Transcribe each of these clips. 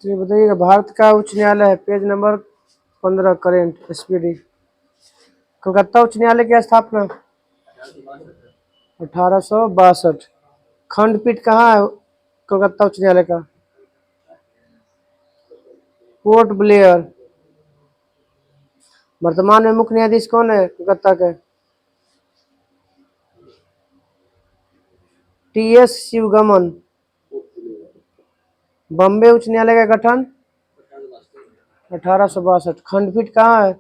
चलिए बताइएगा, भारत का उच्च न्यायालय है, page number 15, current SPD. Kolkata उच्च न्यायालय की स्थापना 1862। खंडपीठ कहाँ है कोलकाता उच्च न्यायालय का? Port Blair. वर्तमान में मुख्य न्यायाधीश कौन है कोलकाता के? टीएस शिवगमन। बॉम्बे उच्च न्यायालय का गठन 1862। खंडपीठ कहाँ है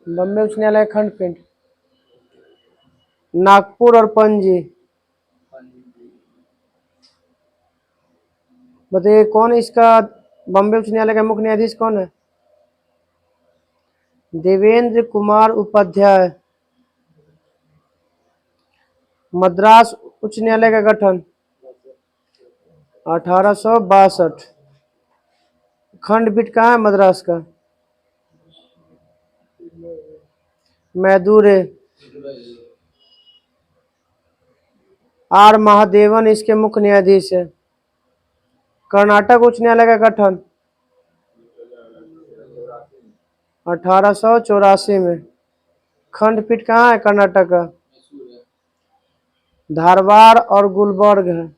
बॉम्बे उच्च न्यायालय का खंडपीठ? नागपुर और पणजी। बताइए कौन इसका बॉम्बे उच्च न्यायालय का मुख्य न्यायाधीश कौन है? देवेंद्र कुमार उपाध्याय। मद्रास उच्च न्यायालय का गठन 1862। खंडपीठ कहाँ है मद्रास का? मैदुरे। आर महादेवन इसके मुख्य न्यायाधीश है। कर्नाटक उच्च न्यायालय का गठन 1884 में। खंडपीठ कहाँ है कर्नाटक का? धारवाड़ और गुलबर्ग है।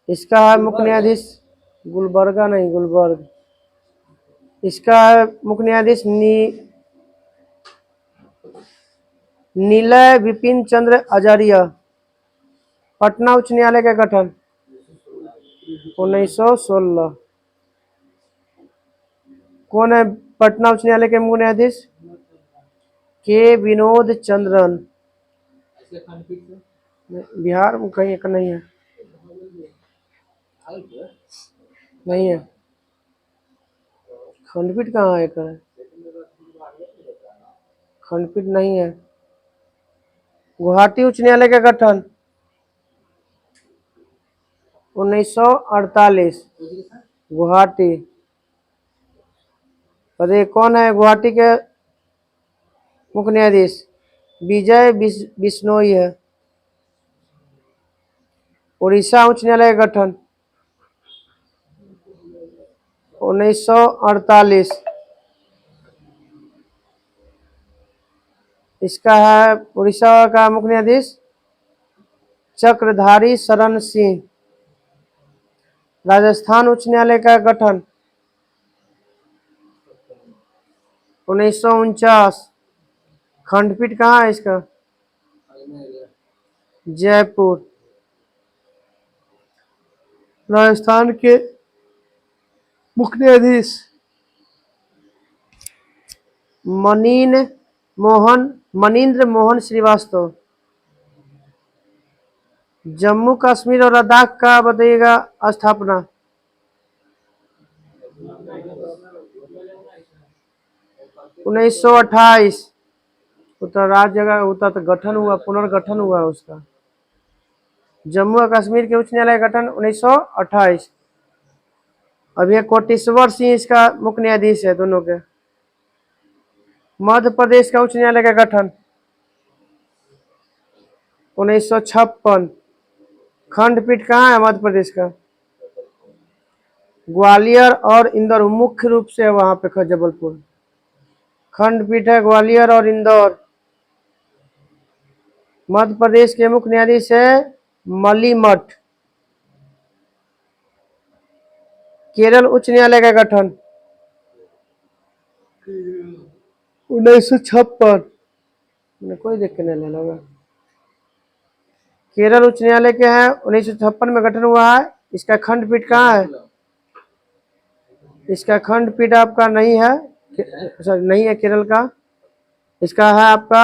इसका है मुख्य न्यायाधीश गुलबर्गा नहीं, गुलबर्ग। इसका है मुख्य न्यायाधीश नीलय विपिन चंद्र आचार्य। पटना उच्च न्यायालय का गठन 1916। कौन है पटना उच्च न्यायालय के मुख्य न्यायाधीश? के विनोद चंद्रन। बिहार में कहीं एक नहीं है, नहीं है। खंडपीठ कहाँ है एक है? खंडपीठ नहीं है। गुवाहाटी उच्च न्यायालय का गठन 1948। गुवाहाटी। बताइए कौन है गुवाहाटी के मुख्य न्यायाधीश? विजय बिश्नोई है। उड़ीसा उच्च न्यायालय का गठन 1948। इसका है उड़ीसा का मुख्य न्यायाधीश चक्रधारी शरण सिंह। राजस्थान उच्च न्यायालय का गठन 1949। खंडपीठ कहाँ है इसका? जयपुर। राजस्थान के मुख्य न्यायाधीश मनीन्द्र मोहन श्रीवास्तव। जम्मू कश्मीर और लद्दाख का बताइएगा स्थापना 1928। उत्तर राज्य जगह उत्तर तो गठन हुआ, पुनर्गठन हुआ उसका। जम्मू और कश्मीर के उच्च न्यायालय का गठन 1928। अभी कोटेश्वर सिंह इसका मुख्य न्यायाधीश है दोनों के। मध्य प्रदेश का उच्च न्यायालय का गठन 1956। खंडपीठ कहाँ है मध्य प्रदेश का? ग्वालियर और इंदौर, मुख्य रूप से वहां पे जबलपुर। खंडपीठ है ग्वालियर और इंदौर। मध्य प्रदेश के मुख्य न्यायाधीश है मलीमठ। केरल उच्च न्यायालय का गठन 1956। कोई देख के नहीं लगा। केरल उच्च न्यायालय के हैं 1956 में गठन हुआ है। इसका खंडपीठ कहाँ है? इसका खंडपीठ आपका नहीं है, सॉरी नहीं है केरल का। इसका है आपका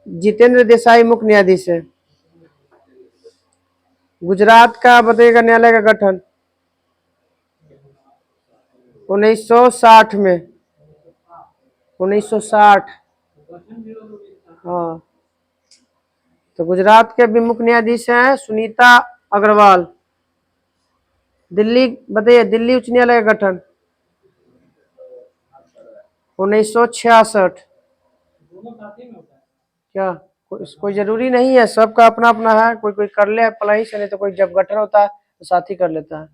जितेंद्र देसाई मुख्य न्यायाधीश है। गुजरात का बताइएगा न्यायालय का गठन 1960 में। 1960। हाँ, तो गुजरात के भी मुख्य न्यायाधीश हैं सुनीता अग्रवाल। दिल्ली बताइए, दिल्ली उच्च न्यायालय का गठन 1966। क्या कोई जरूरी नहीं है, सबका अपना अपना है। कोई कोई कर ले अप्लाई से, नहीं तो कोई जब गठन होता है तो साथ ही कर लेता है।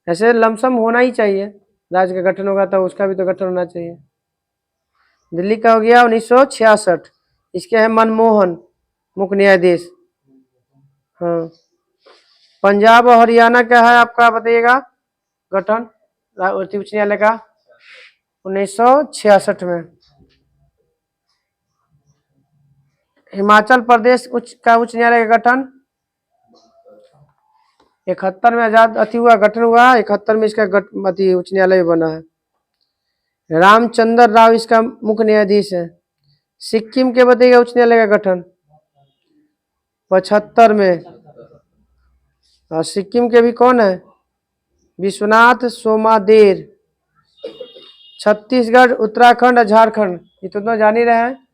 ऐसे लमसम होना ही चाहिए, राज्य का गठन होगा तो उसका भी तो गठन होना चाहिए। दिल्ली का हो गया 1966, इसके हैं मनमोहन मुख्य न्यायाधीश। हाँ, पंजाब और हरियाणा का है आपका बताइएगा गठन उच्च न्यायालय का 1966 में। हिमाचल प्रदेश उच्च न्यायालय का गठन 71 में आजाद हुआ, गठन हुआ 71 में, इसका उच्च न्यायालय बना है। रामचंद्र राव इसका मुख्य न्यायाधीश है। सिक्किम के बताइएगा उच्च न्यायालय का गठन 75 में। और सिक्किम के भी कौन है? विश्वनाथ सोमादेर। छत्तीसगढ़, उत्तराखंड और झारखंड ये तो जान ही रहे हैं।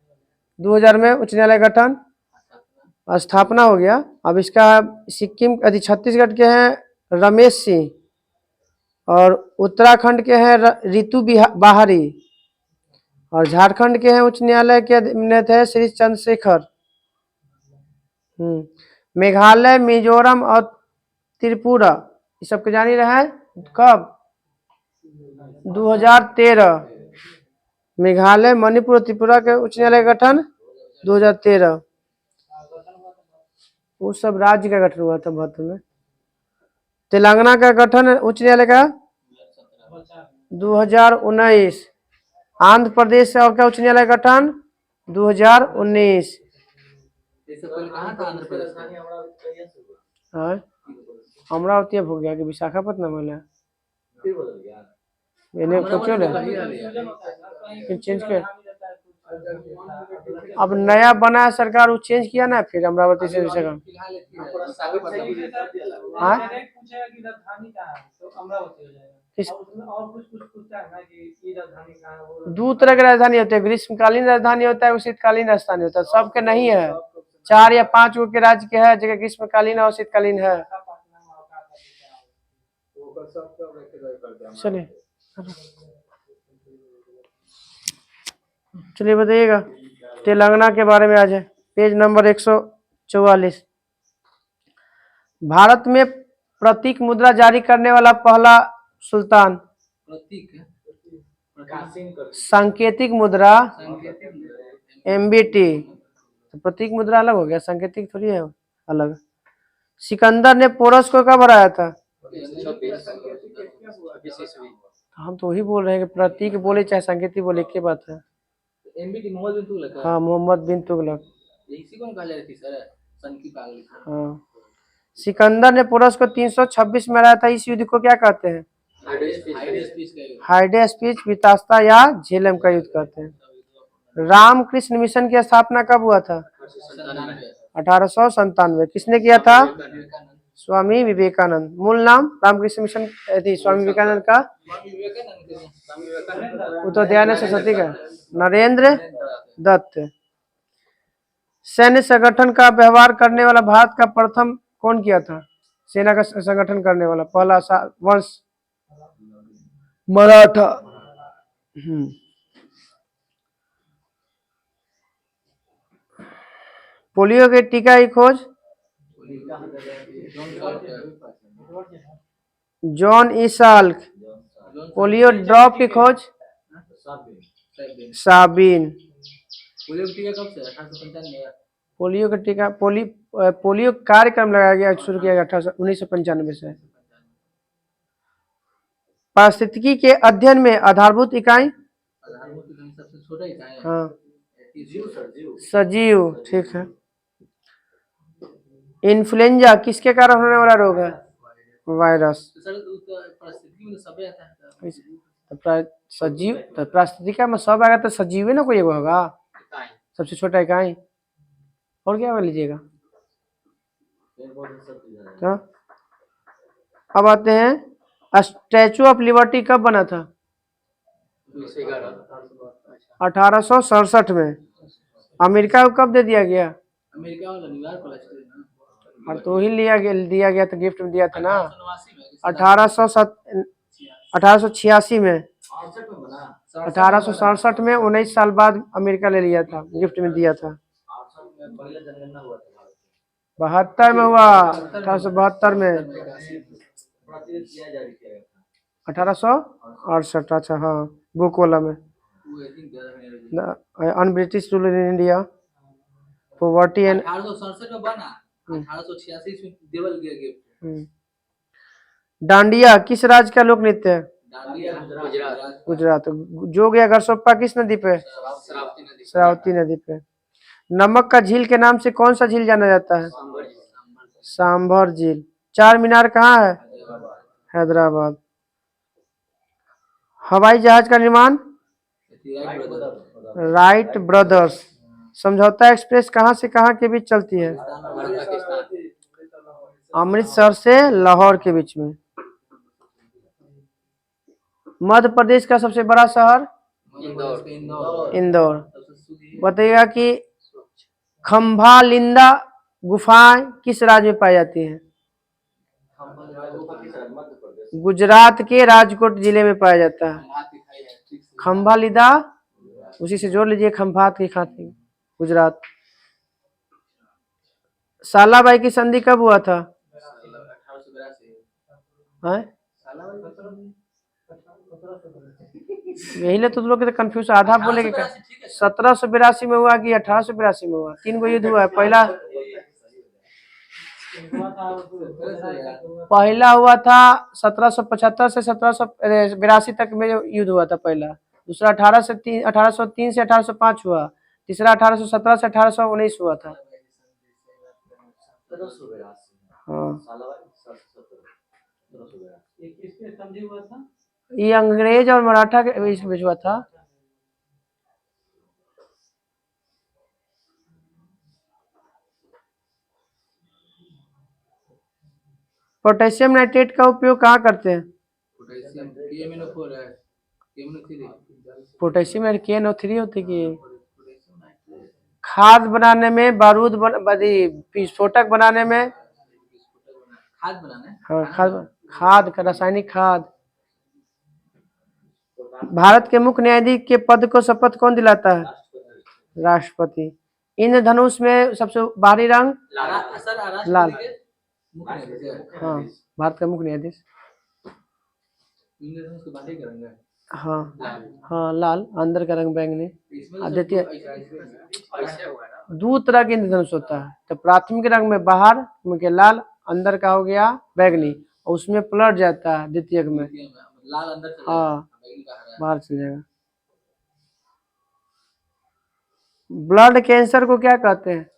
2000 में उच्च न्यायालय गठन स्थापना हो गया। अब इसका सिक्किम छत्तीसगढ़ के हैं रमेश सिंह, और उत्तराखंड के हैं रितु बाहरी, और झारखंड के हैं उच्च न्यायालय के अध्यक्ष है श्री चंद्रशेखर। मेघालय, मिजोरम और त्रिपुरा ये सबके जान ही रहे हैं। कब? 2013। मेघालय, मणिपुर और त्रिपुरा के उच्च न्यायालय का गठन 2013। वो सब राज्य का गठन हुआ था 72 में। तेलंगाना का गठन उच्च न्यायालय का 2019। आंध्र प्रदेश और का उच्च न्यायालय गठन 2019। अमरावती अब हो गया कि विशाखापट्टनम वाला चेंज कर। अब नया बना है सरकार, वो चेंज किया ना फिर अमरावती से दो तरह की राजधानी होती है, ग्रीष्मकालीन राजधानी होता है, शीतकालीन राजधानी होता है। सबके नहीं है, 4 या 5 गो के राज्य के है जगह ग्रीष्मकालीन और शीतकालीन है। चलिए चलिए बताइएगा तेलंगाना के बारे में। आज है पेज नंबर 144। भारत में प्रतीक मुद्रा जारी करने वाला पहला सुल्तान। सांकेतिक मुद्रा MBT, तो प्रतीक मुद्रा अलग हो गया, सांकेतिक थोड़ी है अलग। सिकंदर ने पोरस को कब हराया था? हम तो वही बोल रहे हैं कि प्रतीक बोले चाहे सांकेतिक बोले, एक ही बात है। हाँ, मोहम्मद बिन तुगलक। हाँ, सिकंदर ने पोरस को 326 में हराया था। इस युद्ध को क्या कहते हैं? हाइडेस्पिच, वितास्ता या झेलम का युद्ध कहते हैं। रामकृष्ण मिशन की स्थापना कब हुआ था? 1897। किसने किया था? स्वामी विवेकानंद। मूल नाम रामकृष्ण मिशन स्वामी विवेकानंद का उत्तर दयानंद सरस्वती का नरेंद्र दत्त। सैन्य संगठन का व्यवहार करने वाला भारत का प्रथम कौन किया था? सेना का संगठन करने वाला पहला वंश मराठा। पोलियो के टीका की खोज John E Salk. Polio drop की खोज साबिन। पोलियो का टीका पोलियो कार्यक्रम लगाया गया, शुरू किया गया 1995 से। पारिस्थितिकी के अध्ययन में आधारभूत इकाई हाँ सजीव, ठीक है। इन्फ्लुएंजा किसके कारण होने वाला रोग है? वायरस। सजीव तो पारिस्थितिकी में सब आएगा तो सजीव ही ना कोई एगो होगा, सबसे छोटा इकाई। और क्या लीजिएगा? तो अब आते हैं स्टैचू ऑफ लिबर्टी कब बना था? 1867 में। अमेरिका को कब दे दिया गया? और तो ही दिया गया था, गिफ्ट में दिया था ना 1886 में। 1867 में 19 साल बाद अमेरिका ले लिया था, गिफ्ट में दिया था। 72 में हुआ, 1872 में, 1868, अच्छा हाँ, बुकोला में। Un British rule in India, poverty and 1867 में बना, 1886 में देवल गया गिफ्ट। डांडिया किस राज्य का लोक नृत्य है? डांडिया गुजरात। गुजरात। जो गया घरसोप्पा किस नदी पे? शरावती नदी। शरावती नदी पे। नमक का झील के नाम से कौन सा झील जाना जाता है? सांभर झील। चार मीनार कहाँ है? हैदराबाद। हवाई जहाज का निर्माण? Wright brothers. समझौता एक्सप्रेस कहाँ से कहाँ के बीच चलती है? अमृतसर से लाहौर के बीच में। मध्य प्रदेश का सबसे बड़ा शहर? इंदौर। बताइएगा कि खम्भालिंदा गुफाएं किस राज्य में पाई जाती हैं? गुजरात के राजकोट जिले में पाया जाता है। खम्भालिदा उसी से जोड़ लीजिए, खंभात की खाती, गुजरात। सालाबाई की संधि कब हुआ था? यही ले तो लोग कंफ्यूज, आधा बोले कि 1782 में हुआ कि 1882 में हुआ? 3 गो युद्ध हुआ है। पहला हुआ था 1775 से 1782 तक में युद्ध हुआ था पहला। दूसरा 1803 से 1805 हुआ। तीसरा 1817 से 1819 हुआ था। हाँ, ये अंग्रेज और मराठा के बीच हुआ था। पोटेशियम नाइट्रेट का उपयोग कहाँ करते हैं? पोटेशियम KNO3 होती कि खाद बनाने में, बारूद विस्फोटक बनाने में, हाँ खाद का रासायनिक खाद। भारत के मुख्य न्यायाधीश के पद को शपथ कौन दिलाता है? राष्ट्रपति। इंद्रधनुष में सबसे बाहरी रंग? लाल। हाँ, भारत का मुख्य न्यायाधीश। हाँ हाँ, लाल, अंदर का रंग बैंगनी। आदित्य दो तरह के इंद्रधनुष होता है, तो प्राथमिक रंग में बाहर में लाल, अंदर का हो गया बैंगनी, और उसमें पलट जाता है द्वितीयक में, लाल अंदर चला हाँ बाहर चल जाएगा। ब्लड कैंसर को क्या कहते हैं?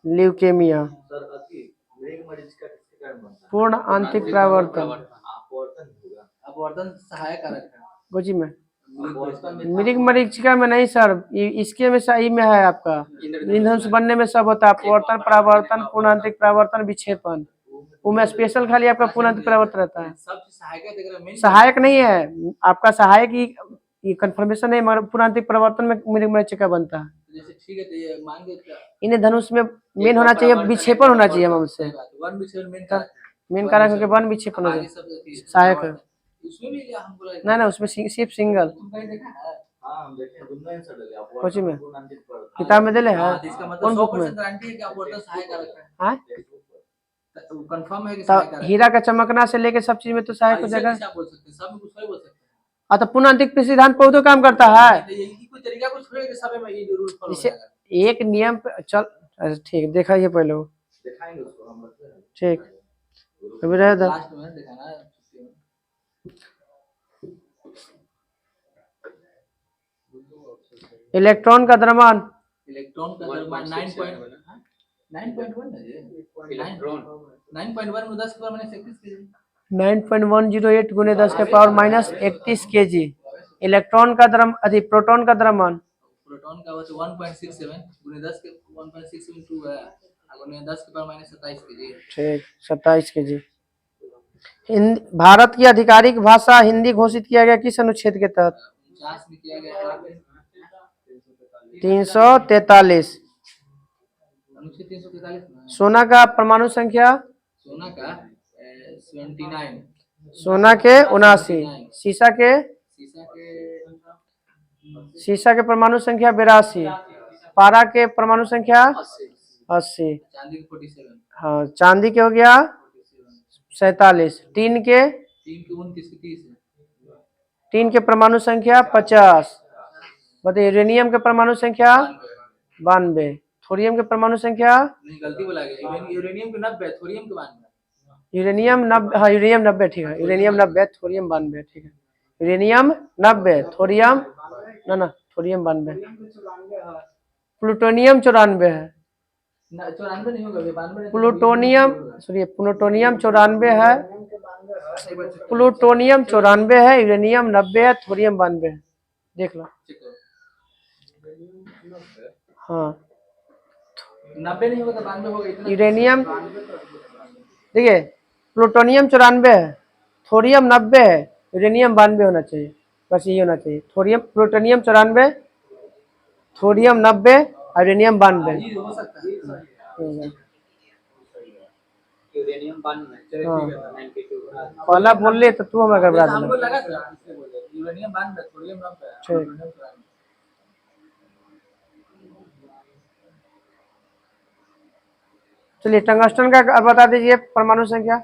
ल्यूकेमिया। पूर्ण आंतरिक परावर्तन। सहायक कारक है। गोजी में मृग मरीचिका में नहीं सर, इसके में सही में है आपका। इंद्रधनुष बनने में सब होता है, अपवर्तन, परावर्तन, पूर्ण आंतरिक परावर्तन, विक्षेपण। वो में स्पेशल खाली आपका पूर्ण आंतरिक परावर्तन रहता है। सहायक नहीं है आपका, सहायक ये कंफर्मेशन है, मगर पूर्ण आंतरिक परावर्तन में मृग मरीचिका बनता है। ठीक है, तो ये मान के इन्हें धनुष में मेन होना चाहिए, विक्षेपण होना चाहिए हमसे। मेन कारक है कि वन विक्षेपण हो जाए, सहायक है। नहीं ना, उसमें सिर्फ सिंगल। कोची में किताब में दिले है, कौन बुक में? कंफर्म है कि तो हीरा का चमकना से लेके सब चीज में तो सहायक हो जाएगा। तो पूर्ण आंतरिक सिद्धांत पौधों काम करता है। इसे एक नियम पे चल, ठीक दिखाइए पहले वो, ठीक अभी रहे था। इलेक्ट्रॉन का द्रव्यमान? 9.108 गुने 10 के पावर माइनस 31 kg। इलेक्ट्रॉन का प्रोटॉन का द्रव्यमान? प्रोटॉन का 1.67 गुने 10 के 1.672 है, गुने 10 के पावर माइनस 27 kg। ठीक, 27 kg। भारत की आधिकारिक भाषा हिंदी घोषित किया गया किस अनुच्छेद के तहत? 50 में किया गया 343। अनुच्छेद 343। सोना का परमाणु संख्या? सोना का 79। सोना के 79। शीशा के परमाणु संख्या 82। पारा के परमाणु संख्या 80। चांदी के 47। हाँ चांदी के हो गया 47। टीन के 29 है। टीन के परमाणु संख्या 50। बताइए यूरेनियम के परमाणु संख्या 92। थोरियम के परमाणु संख्या नहीं गलती बोला गया, यूरेनियम के 90, थोरियम के 92। यूरेनियम 90। हाँ यूरेनियम 90 ठीक है, यूरेनियम 90 थोरियम 92 ठीक है। यूरेनियम 90 थोरियम ना थोरियम 92। प्लूटोनियम 94 है। 94 नहीं होगा, 92। प्लूटोनियम सुनिए प्लूटोनियम 94 है। प्लूटोनियम 94 है, यूरेनियम 90 है, थोरियम 92 है। देख लो। हाँ 90 नहीं होगा तो 92 होगा इतना। यूरेनियम देखिए प्लूटोनियम 94 है, थोरियम 90 है, यूरेनियम 92 होना चाहिए, बस यही होना चाहिए। Thorium plutonium 94, thorium 90, uranium 92। ये हो सकता है। यूरेनियम 92। हाँ पहला बोल ले तो तू हमें घबरा देना। हमको लगा था इसलिए बोले यूरेनियम 92, थोरियम 90, ठीक। प्लूटोनियम 94। चलिए टंगस्टन का बता दीजिए परमाणु संख्या।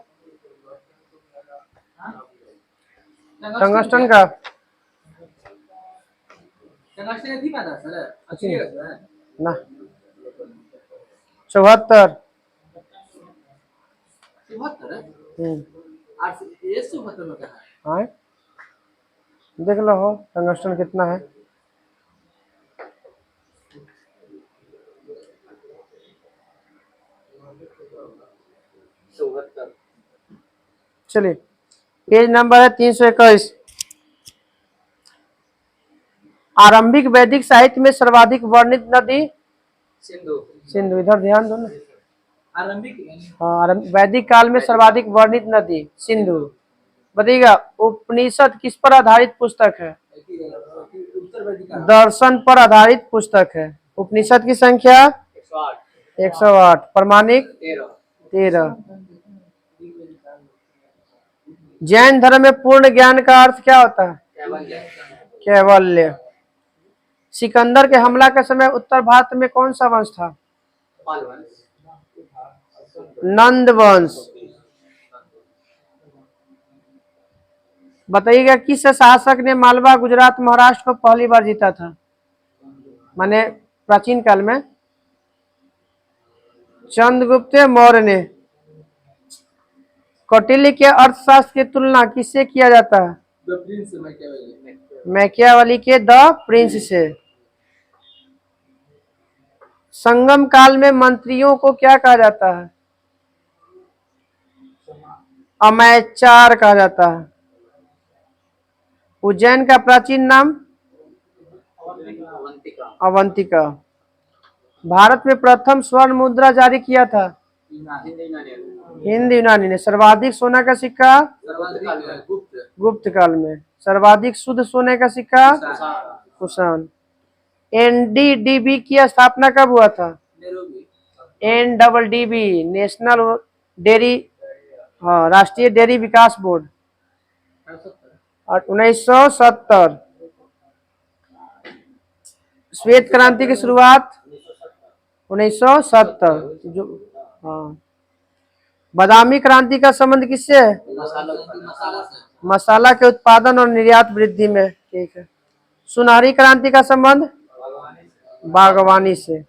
टंगस्टन का टंगस्टन थी ना सर, अच्छी है सर ना 74। 74 है। आज ये 74 में कहा है। हाँ देख लो हो टंगस्टन कितना है। चलिए पेज नंबर है 321। आरंभिक वैदिक साहित्य में सर्वाधिक वर्णित नदी सिंधु। सिंधु। इधर ध्यान दो ना। आरंभिक हाँ वैदिक काल में सर्वाधिक वर्णित नदी सिंधु। बताइएगा उपनिषद किस पर आधारित पुस्तक है? उत्तर वैदिक काल। दर्शन पर आधारित पुस्तक है। उपनिषद की संख्या 108। 108। प्रमाणिक 13। जैन धर्म में पूर्ण ज्ञान का अर्थ क्या होता है? कैवल्य। सिकंदर के हमला के समय उत्तर भारत में कौन सा वंश था? नंद वंश। बताइएगा किस शासक ने मालवा गुजरात महाराष्ट्र को पहली बार जीता था? माने प्राचीन काल में चंद्रगुप्त मौर्य ने। कौटिल्य के अर्थशास्त्र की तुलना किससे किया जाता है? मैकियावेली के द प्रिंस से। संगम काल में मंत्रियों को क्या कहा जाता है? अमैचार कहा जाता है। उज्जैन का प्राचीन नाम अवंतिका। भारत में प्रथम स्वर्ण मुद्रा जारी किया था हिंद यूनानी ने। सर्वाधिक सोना का सिक्का गुप्त काल में। सर्वाधिक शुद्ध सोने का सिक्का कुषाण। एनडीडीबी की स्थापना कब हुआ था? NDDB नेशनल डेयरी राष्ट्रीय डेयरी विकास बोर्ड 1970। श्वेत क्रांति की शुरुआत 1970। जो हाँ बादामी क्रांति का संबंध किससे है? मसाला के उत्पादन और निर्यात वृद्धि में। ठीक है। सुनहरी क्रांति का संबंध बागवानी से।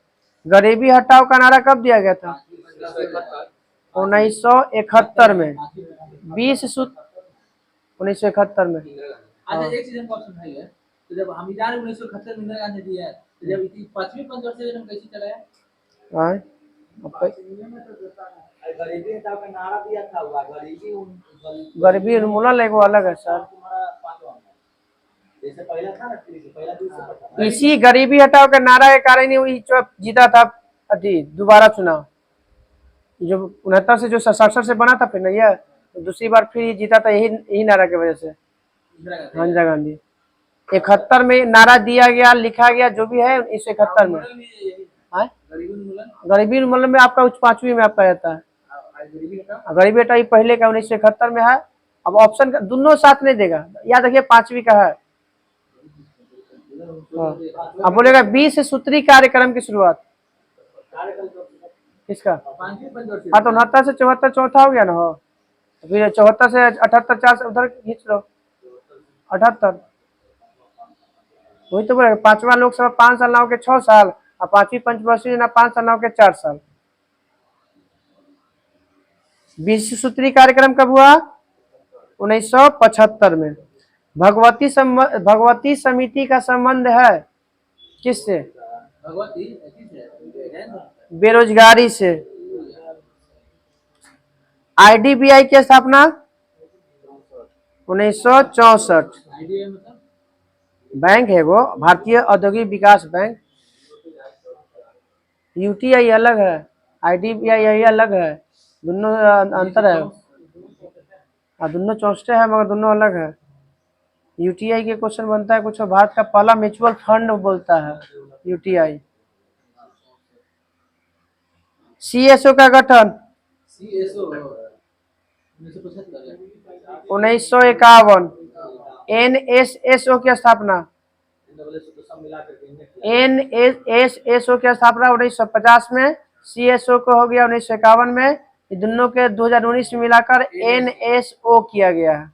गरीबी हटाओ का नारा कब दिया गया था? 1971 में। 1971 में। अच्छा एक चीज हमको ऑप्शन है, तो जब हम इधर 1971 में इंदिरा गांधी दी है, तो जब इतनी 5वीं पंचवर्षीय योजना कैसे चलाया? हाँ गरीबी हटाओ का नारा दिया था, हुआ गरीबी उन्मूलन एगो अलग है सर। जैसे पहला था ना, पहला दूसरा इसी गरीबी हटाओ के नारा के कारण ही जीता था अभी दोबारा चुनाव। जो 69 से जो 67 से बना था फिर नहीं है, तो दूसरी बार फिर जीता था यही नारा की वजह से। इंदिरा गांधी 71 में नारा दिया गया, लिखा गया, जो भी है 1971 में। गरीबी उन्मूलन में आपका 5वीं में आपका रहता है। गरीबी हटाओ ये पहले का 1971 में है। अब ऑप्शन का दोनों साथ नहीं देगा, याद रखिए 5वीं का है। अब बोलेगा 20 सूत्री कार्यक्रम की शुरुआत किसका? 5वीं पंचवर्षीय हाँ तो 69 से 74 चौथा हो गया ना। हो फिर 74 से 78 4 से उधर खींच लो 78। वही तो बोले 5वां लोकसभा 5 साल नाव के 6 साल और 5वीं पंचवर्षीय ना 5 साल नाव के 4 साल। 20 सूत्री कार्यक्रम कब हुआ? 1975 में। भगवती समिति का संबंध है किससे? भगवती ऐसी है बेरोजगारी से। आईडीबीआई की स्थापना 1964। आईडीए मतलब बैंक है वो, भारतीय औद्योगिक विकास बैंक। यूटीआई अलग है, आईडीबीआई अलग है, दोनों अंतर है। हाँ दोनों चौसटे है मगर दोनों अलग है। यूटीआई के क्वेश्चन बनता है कुछ, भारत का पहला म्यूचुअल फंड बोलता है यूटीआई। सीएसओ का गठन सीएसओ 1975 1951। एनएसएसओ की स्थापना एनएसएसओ की स्थापना 1950 में। सीएसओ को हो गया 1951 में। ये दोनों के 2019 में मिलाकर एनएसओ किया गया है।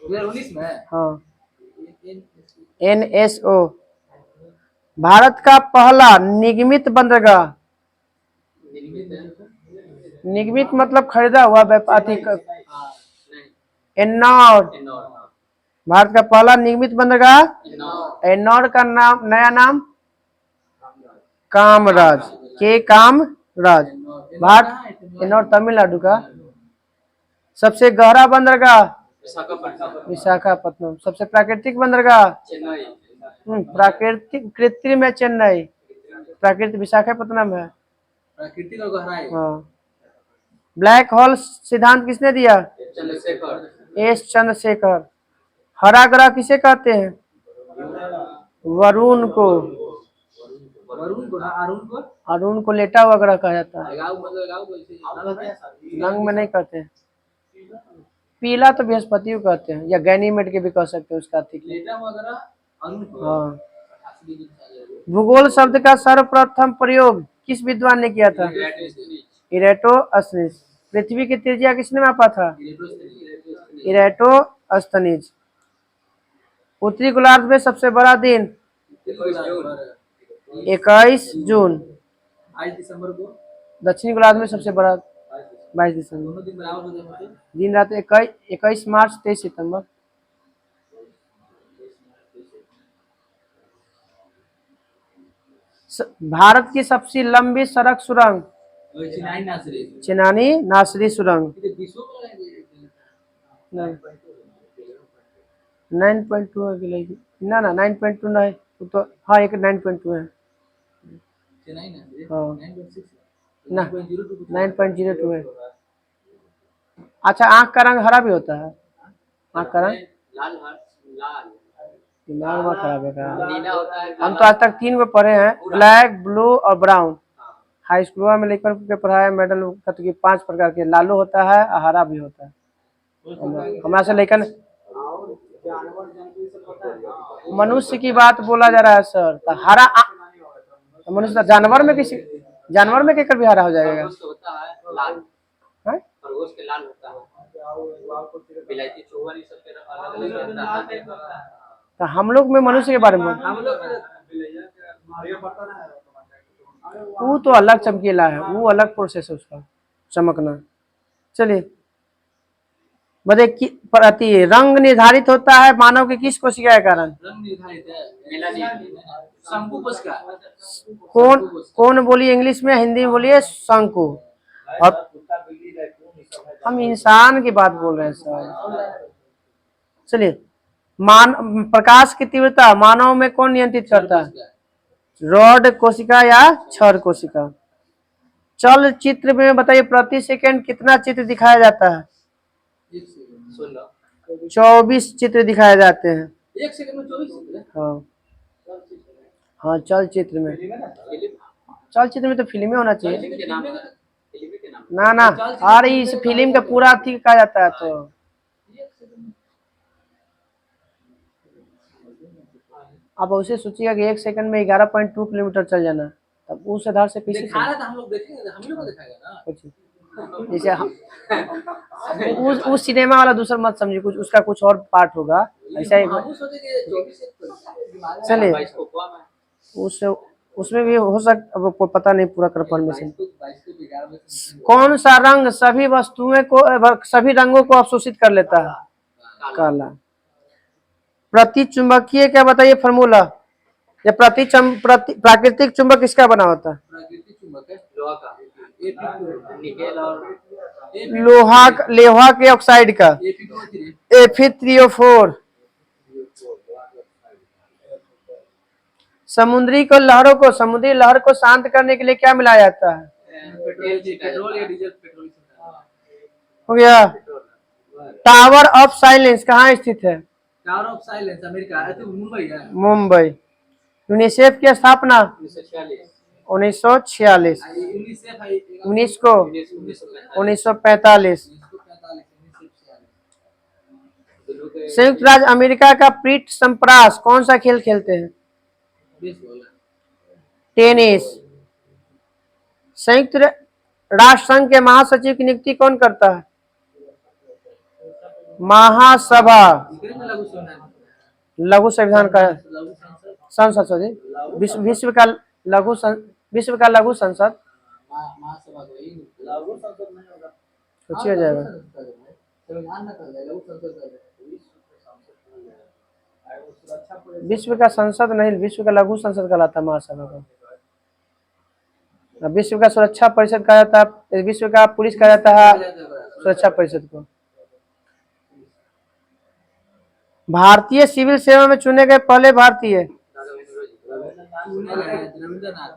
2019 में हाँ एनएसओ। भारत का पहला निगमित बंदरगाह। निगमित मतलब खरीदा हुआ व्यापारिक। एन्नौर। भारत का पहला निगमित बंदरगाह एन्नौर का नाम, नया नाम कामराज के कामराज। भारत एन्नौर तमिलनाडु का। सबसे गहरा बंदरगाह विशाखापट्टनम। सबसे प्राकृतिक बंदरगाह प्राकृतिक कृत्रिम है चेन्नई, प्राकृतिक विशाखापट्टनम है। प्राकृतिक और गहराई हाँ। ब्लैक होल सिद्धांत किसने दिया? एस चंद्रशेखर। हरा ग्रह किसे कहते हैं? वरुण को। वरुण को ना अरुण को? अरुण को लेटा हुआ ग्रह कहा जाता है। लगाओ मतलब लगाओ बोलते रंग में नहीं कहते हैं। पीला तो बृहस्पति को कहते हैं, या गैनीमेड के भी कह सकते हैं उसका अर्थ। लेटा हुआ ग्रह अरुण को। हाँ। भूगोल शब्द का सर्वप्रथम प्रयोग किस विद्वान ने किया था? इरेटोस्थनीज। पृथ्वी की त्रिज्या किसने मापा था? इरेटोस्थनीज। उत्तरी गोलार्ध में सबसे बड़ा दिन 21 जून। 22 दिसंबर को। दक्षिणी गोलार्ध में सबसे बड़ा 22 दिसंबर। दोनों दिन बराबर हो जाते हैं। दिन रात 21 मार्च 23 सितंबर। भारत की सबसे लंबी सड़क सुरंग चिनानी नासरी सुरंग। 9.2 है ना 9.2 ना है तो। हाँ एक 9.2 है। हाँ ना 9.02 है। अच्छा आंख का रंग हरा भी होता है? आंख का रंग दिमाग में खराब है का? हम तो आज तक 3 गो पढ़े हैं, ब्लैक ब्लू और ब्राउन। हाई स्कूल में लेकर के पढ़ाया मेडल की 5 प्रकार के, लालू होता है और हरा भी होता है। हमारा से लेकर मनुष्य की बात बोला जा रहा है सर, तो हरा मनुष्य जानवर में किसी जानवर में केकर भी हरा हो जाएगा? तो हम लोग में मनुष्य के बारे में वो तो अलग चमकीला है, वो अलग प्रोसेस है उसका चमकना। चलिए बड़े प्रति रंग निर्धारित होता है मानव की किस कोशिका के कारण? रंग निर्धारित है शंकु कोशिका। कौन बोलिए इंग्लिश में, हिंदी में बोलिए शंकु। और हम इंसान की बात बोल रहे हैं सर। चलिए प्रकाश की तीव्रता मानव में कौन नियंत्रित करता है? रॉड कोशिका या क्षर कोशिका। चलचित्र में बताइए प्रति सेकंड कितना चित्र दिखाया जाता है? 24 चित्र दिखाए जाते हैं। 1 सेकंड में 24 चित्र? हाँ हाँ चलचित्र में। चलचित्र में तो फिल्म होना चाहिए ना ना। अरे इस फिल्म का पूरा थी कहा जाता है तो। अब उसे सोचिएगा कि 1 सेकंड में 11.2 किलोमीटर चल जाना। तब उस आधार से कैसे दिखा रहा था, हम लोग देखेंगे, हम ही लोग को दिखाएगा ना। कुछ जैसे उस सिनेमा वाला दूसरा मत समझिए, कुछ उसका कुछ और पार्ट होगा ऐसा ही। हम सोचे कि 24 चलिए उस उसमें भी हो सकता, अब को पता नहीं पूरा कंफर्मेशन। कौन सा रंग सभी वस्तुएं को सभी रंगों को अवशोषित कर लेता है? काला। प्रतिचुंबकीय क्या बताइए फॉर्मूला, या प्राकृतिक चुंबक किसका बना होता है? प्राकृतिक चुंबक है लोहा का, निकेल और लोहा के ऑक्साइड का Fe3O4। समुद्री लहर को शांत करने के लिए क्या मिलाया जाता है? पेट्रोल या डीजल, पेट्रोल हो गया। टावर ऑफ साइलेंस कहाँ स्थित है? Tower of silence America, Mumbai है। मुंबई। यूनिसेफ की स्थापना 1946। 1945। संयुक्त राज्य अमेरिका का प्रीत संप्रास कौन सा खेल खेलते हैं? टेनिस। संयुक्त राष्ट्र संघ के महासचिव की नियुक्ति कौन करता है? महासभा। लघु संविधान का संसद, सॉरी विश्व का लघु संसद कुछ हो जाएगा। विश्व का संसद नहीं, विश्व का लघु संसद कहलाता है महासभा को। विश्व का सुरक्षा परिषद कहा जाता है, विश्व का पुलिस कहा जाता है सुरक्षा परिषद को। भारतीय सिविल सेवा में चुने गए पहले भारतीय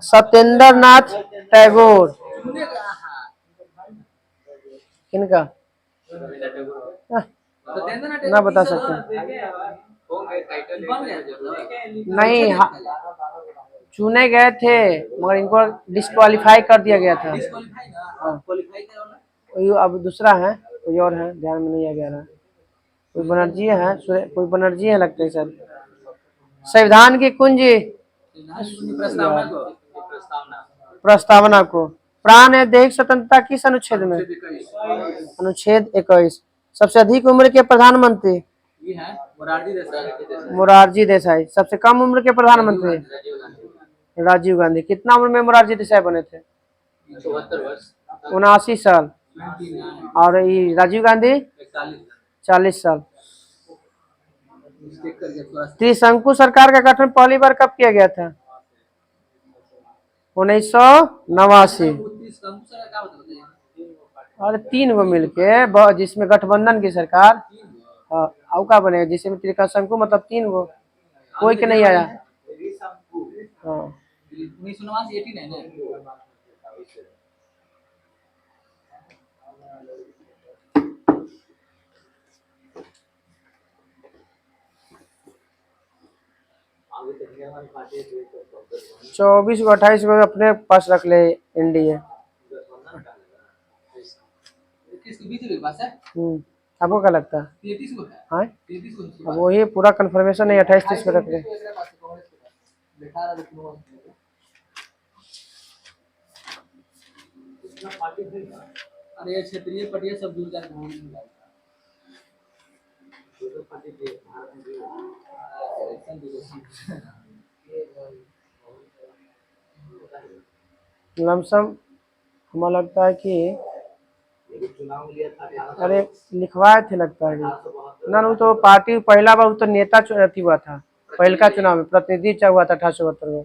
सत्येंद्र नाथ टैगोर। किनका ना बता सकते नहीं, चुने गए थे मगर इनको डिस्क्वालीफाई कर दिया गया था। अब दूसरा है, कोई और है, ध्यान में नहीं आ गया रहा। कोई बनर्जी है लगता है सर। संविधान की कुंजी प्रस्तावना को। प्राण है दैहिक स्वतंत्रता किस अनुच्छेद में? अनुच्छेद 21। सबसे अधिक उम्र के प्रधानमंत्री मोरारजी देसाई। सबसे कम उम्र के प्रधानमंत्री राजीव गांधी। कितना उम्र में मोरारजी देसाई बने थे? 79 साल। और ये राजीव गांधी 40 साल। त्रिशंकु सरकार का गठन पहली बार कब किया गया था? 1989। और 3 गो मिलके जिसमें गठबंधन की सरकार का बने, जिसमें त्रिशंकु मतलब 3 गो, कोई के नहीं आया। हाँ 24 को 28 को अपने पास रख ले एनडीए। आपको क्या लगता है? हाँ अब वही पूरा कंफर्मेशन है, 28-30 को रख ले। अरे क्षेत्रीय पटिया सब जुड़ जाए। लमसम हमें लगता है कि अरे लिखवाए थे लगता है ना, वो तो पार्टी पहला बार तो नेता अथी हुआ था, पहल का चुनाव में प्रतिनिधि हुआ था 1872 में।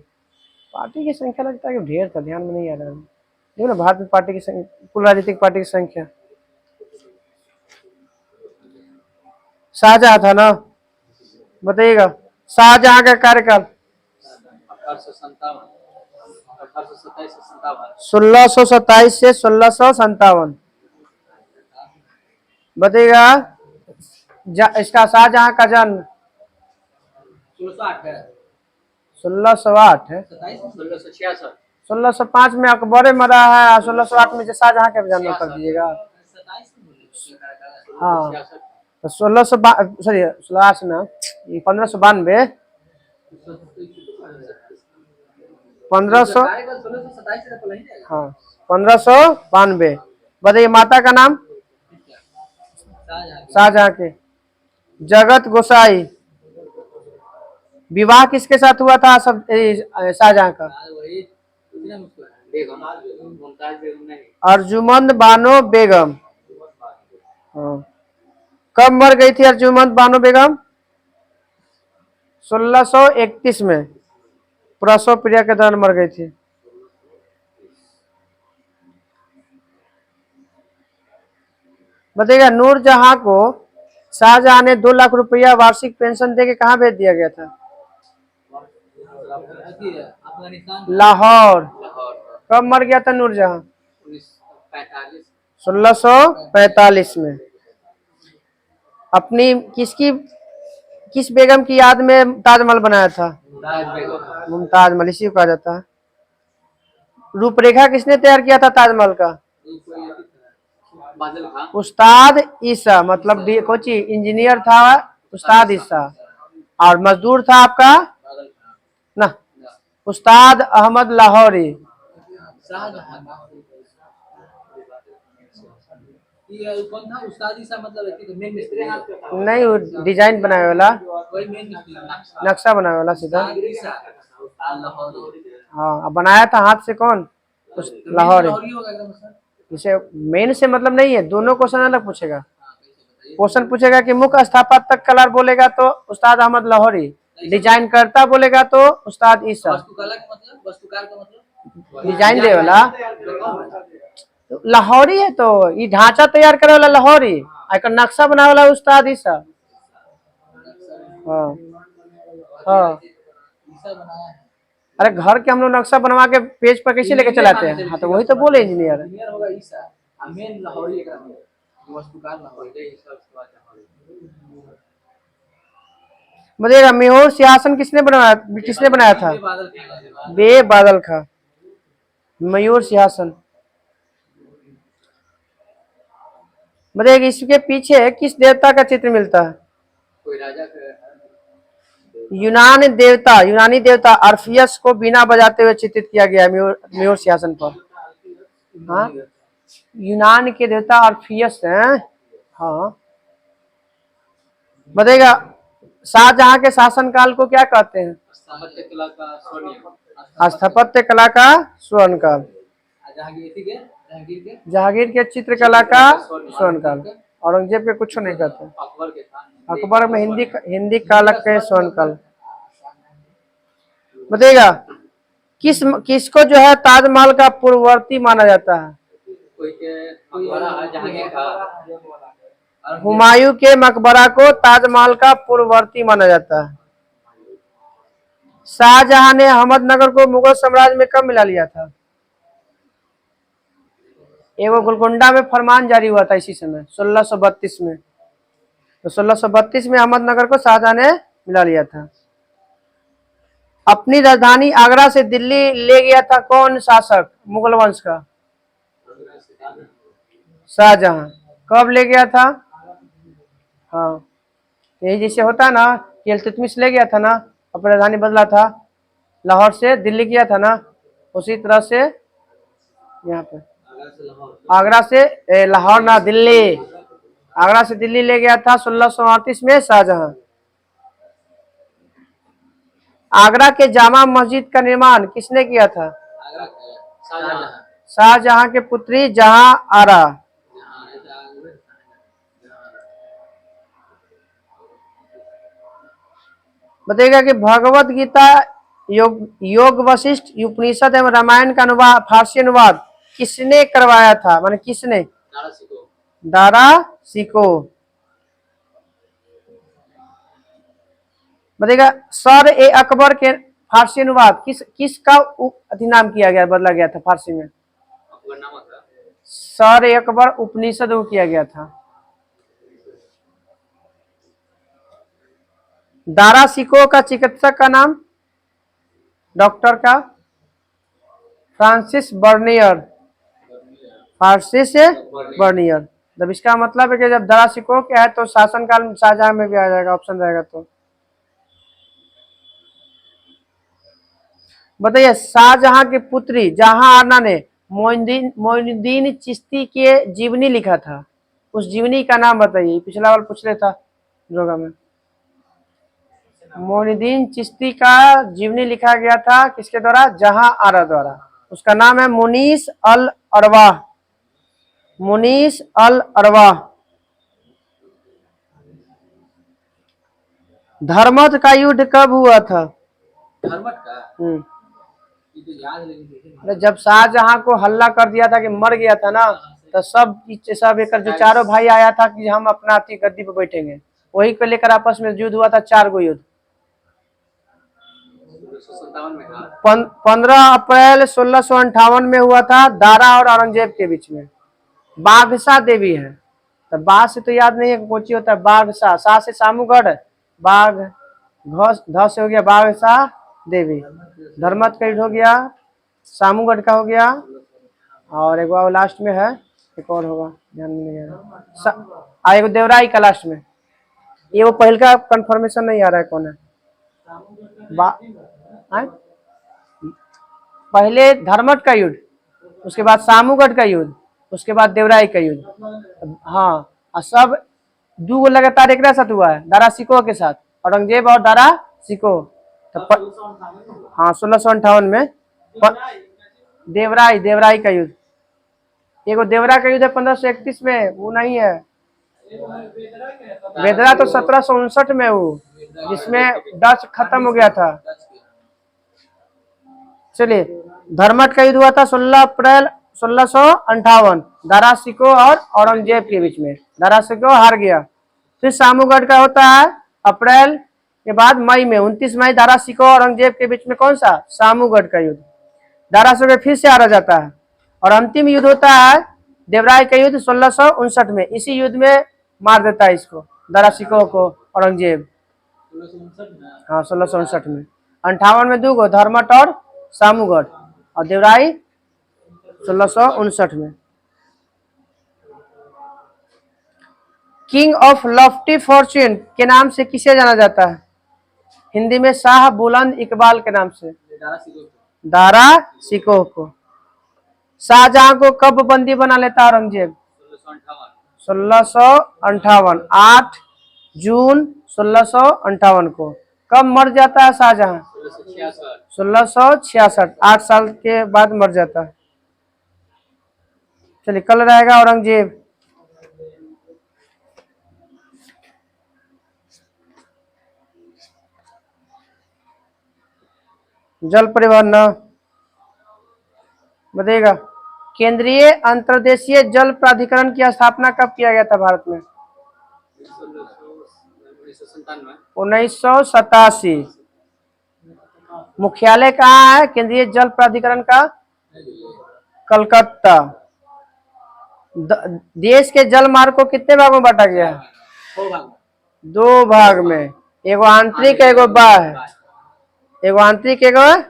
पार्टी की संख्या लगता है कि ढेर था, ध्यान में नहीं आ रहा है। देखो ना भारत में पार्टी की कुल राजनीतिक पार्टी की संख्या। शाहजहां था ना, बताइएगा शाहजहां का कार्यकाल 1627 से 1657। बताइएगा इसका शाहजहां का जन्म 1608 है। 1605 में अकबर मरा है, 1608 में शाहजहां का जन्म कर दीजिएगा। हाँ तो 1592 1500, कार्यकाल 1627 से पहले ही जाएगा। हाँ 1592। बताइए माता का नाम? शाहजहां की। शाहजहां के। जगत गोसाई। विवाह किसके साथ हुआ था सब शाहजहां का? वही उसी नाम उसको है। बेगम मुमताज बेगम नहीं। अर्जुमंद बानो बेगम। हाँ। कब मर गई थी अर्जुमंद बानो बेगम? 1631 में प्रसव क्रिया के दौरान मर गई थी। बताइएगा नूरजहां को शाहजहां ने 2 लाख रुपया वार्षिक पेंशन देके कहाँ भेज दिया गया था? अफगानिस्तान। लाहौर। लाहौर। कब मर गया था नूरजहां? 1945। 1645 में। अपनी किस बेगम की याद में ताजमहल बनाया था? मुमताज बेगम। मुमताज महल, इसी को कहा जाता है। रूपरेखा किसने तैयार किया था ताजमहल का? बादल खान। उस्ताद ईसा, मतलब कोची इंजीनियर था उस्ताद ईसा, और मजदूर था आपका बादल खान। ना उस्ताद अहमद लाहौरी। शाहजहां ये कौन था? उस्ताद ईसा मतलब मेन मिस्त्री हाथ पे था। नहीं, वो डिजाइन बनाने वाला, कोई मेन मिस्त्री नक्शा बनाने वाला सीधा। उस्ताद ईसा लाहौरी। हाँ, अब बनाया था हाथ से कौन? लाहौरी। लाहौरी होगा एकदम सर। इसे मेन से मतलब नहीं है, दोनों क्वेश्चन अलग पूछेगा। क्वेश्चन पूछेगा कि मुख्य स्थापत्य कला बोलेगा तो उस्ताद अहमद लाहौरी, डिजाइन करता बोलेगा तो उस्ताद ईसा। वास्तुकला का मतलब, वास्तुकार का मतलब डिजाइन दे वाला लाहौरी है, तो ये ढांचा तैयार करे वाला लाहौरी, एक नक्शा बनावे वाला उस्ताद ईसा। हाँ हाँ। ईसा बनाया है। अरे घर के हम लोग नक्शा बनवा के पेज पर कैसे लेके चलाते हैं? हाँ, तो वही तो बोले इंजीनियर। इंजीनियर होगा ईसा, मेन लाहौरी एक नाम है, वास्तुकार लाहौरी। बताइएगा मेहर सिंहासन किसने बनाया था? बे बादल खां। मयूर सिंहासन। बताइएगा इसके पीछे किस देवता का चित्र मिलता है? कोई राजा का यूनानी देवता ऑर्फियस को बीना बजाते हुए चित्रित किया गया है मेहर सिंहासन पर। हाँ, यूनान के देवता ऑर्फियस हैं। हाँ। बताइएगा शाहजहां के शासनकाल को क्या कहते हैं? स्थापत्य कला का स्वर्णिम। स्थापत्य कला का स्वर्ण काल। जहांगीर के चित्रकला का स्वर्ण काल। औरंगजेब के कुछ नहीं कहते। अकबर में हिंदी काल के स्वर्ण काल। बताइएगा किसको जो है ताजमहल का पूर्ववर्ती माना जाता है? हुमायूं के मकबरा को ताजमहल का पूर्ववर्ती माना जाता है। शाहजहां ने अहमदनगर को मुगल साम्राज्य में कब मिला लिया था? एवं गोलकुंडा में फरमान जारी हुआ था इसी समय 1632 में। तो 1632 में अहमदनगर को शाहजहां ने मिला लिया था। अपनी राजधानी आगरा से दिल्ली ले गया था कौन शासक मुगल वंश का? शाहजहां। कब ले गया था? हाँ, यही जैसे होता है ना कि इल्तुतमिश ले गया था ना, अपनी राजधानी बदला था, लाहौर से दिल्ली किया था ना, उसी तरह से यहाँ पे आगरा से लाहौर ना दिल्ली, आगरा से दिल्ली ले गया था 1638 में शाहजहां। आगरा के जामा मस्जिद का निर्माण किसने किया था? शाहजहां के पुत्री जहां आरा। बताइएगा कि भगवत गीता, योग वशिष्ठ, उपनिषद एवं रामायण का अनुवाद, फारसी अनुवाद किसने करवाया था? माने किसने? दारा सिको। बताइएगा सर ए अकबर के फारसी अनुवाद किसका अधिनाम किया गया, बदला गया था फारसी में? सर ए अकबर उपनिषद को किया गया था। दारा सिको का चिकित्सक का नाम? डॉक्टर का? Francis Bernier. Francis Bernier. जब इसका मतलब है कि जब दारा सिको क्या है तो शासनकाल शाहजहां में भी आ जाएगा, ऑप्शन रहेगा। तो बताइए, शाहजहां की पुत्री जहां आरा ने मोइनुद्दीन चिश्ती के जीवनी लिखा था, उस जीवनी का नाम बताइए। पिछला बार पूछ रहा था योगा में। मोइनुद्दीन चिश्ती का जीवनी लिखा गया था किसके द्वारा? जहां आरा द्वारा। उसका नाम है मुनीस अल अरवाह। मुनीस अल अरवाह। धर्मत का युद्ध कब हुआ था? धर्मट का ये तो याद नहीं। जब शाहजहां को हल्ला कर दिया था कि मर गया था ना, तो सब एक जो चारों भाई आया था कि हम अपना अति गद्दी पे बैठेंगे, वही को लेकर आपस में युद्ध हुआ था, 4 गो युद्ध। 1957 में। 15 अप्रैल 1658 में हुआ था, दारा और औरंगजेब के बीच में। बागसा देवी है, तो बाघ से तो याद नहीं है, कोची होता है बागसा। सा से सामूगढ़, बाघ, ध से हो गया बागसा देवी। धर्मत का युद्ध हो गया, सामूगढ़ का हो गया, और एक बार लास्ट में है, एक और होगा, ध्यान में नहीं आ रहा। एगो देवराई का लास्ट में। ये वो पहल का कंफर्मेशन नहीं आ रहा है कौन है। पहले धर्मट का युद्ध, उसके बाद सामूगढ़ का युद्ध, उसके बाद देवराई का युद्ध। हाँ, और सब 2 गो लगातार एक साथ हुआ है, दारा सिकोह के साथ, औरंगजेब और दारा सिकोह। तो हाँ 1658 में देवराई का युद्ध। एगो देवरा का युद्ध है 1531 में, वो नहीं है। बेदरा तो 1759 में, वो जिसमें डच खत्म हो गया था। चलिए, धर्मट का युद्ध हुआ था 16 अप्रैल 1658, दारा सिकोह और औरंगजेब के बीच में। दारा सिकोह हार गया। फिर सामूगढ़ का होता है अप्रैल के बाद मई में, 29 मई, दारा सिकोह और औरंगजेब के बीच में। कौन सा? सामूगढ़ का युद्ध। दारा सिकोह फिर से हारा जाता है, और अंतिम युद्ध होता है देवराई का युद्ध 1659 में। इसी युद्ध में मार देता है इसको, दारा सिकोह को, औरंगजेब। हाँ 1659 में। 58 में 2 गो, धर्मट और सामूगढ़, और देवराई 1659 में। किंग ऑफ लॉफ्टी फॉर्च्यून के नाम से किसे जाना जाता है? हिंदी में शाह बुलंद इकबाल के नाम से, दारा सिकोह को। शाहजहां को कब बंदी बना लेता औरंगजेब? 1658, 8 जून 1658 को। कब मर जाता है शाहजहां? 1666, 8 साल के बाद मर जाता है। चलिए, कल रहेगा औरंगजेब। जल परिवहन न बताइएगा। केंद्रीय अंतर्देशीय जल प्राधिकरण की स्थापना कब किया गया था भारत में? 1987। मुख्यालय कहाँ है केंद्रीय जल प्राधिकरण का? कलकत्ता। देश के जल मार्ग को कितने भाग में बांटा गया है? 2 भाग में, एगो आंतरिक, एगो बाह्य। एगो आंतरिक, एगो।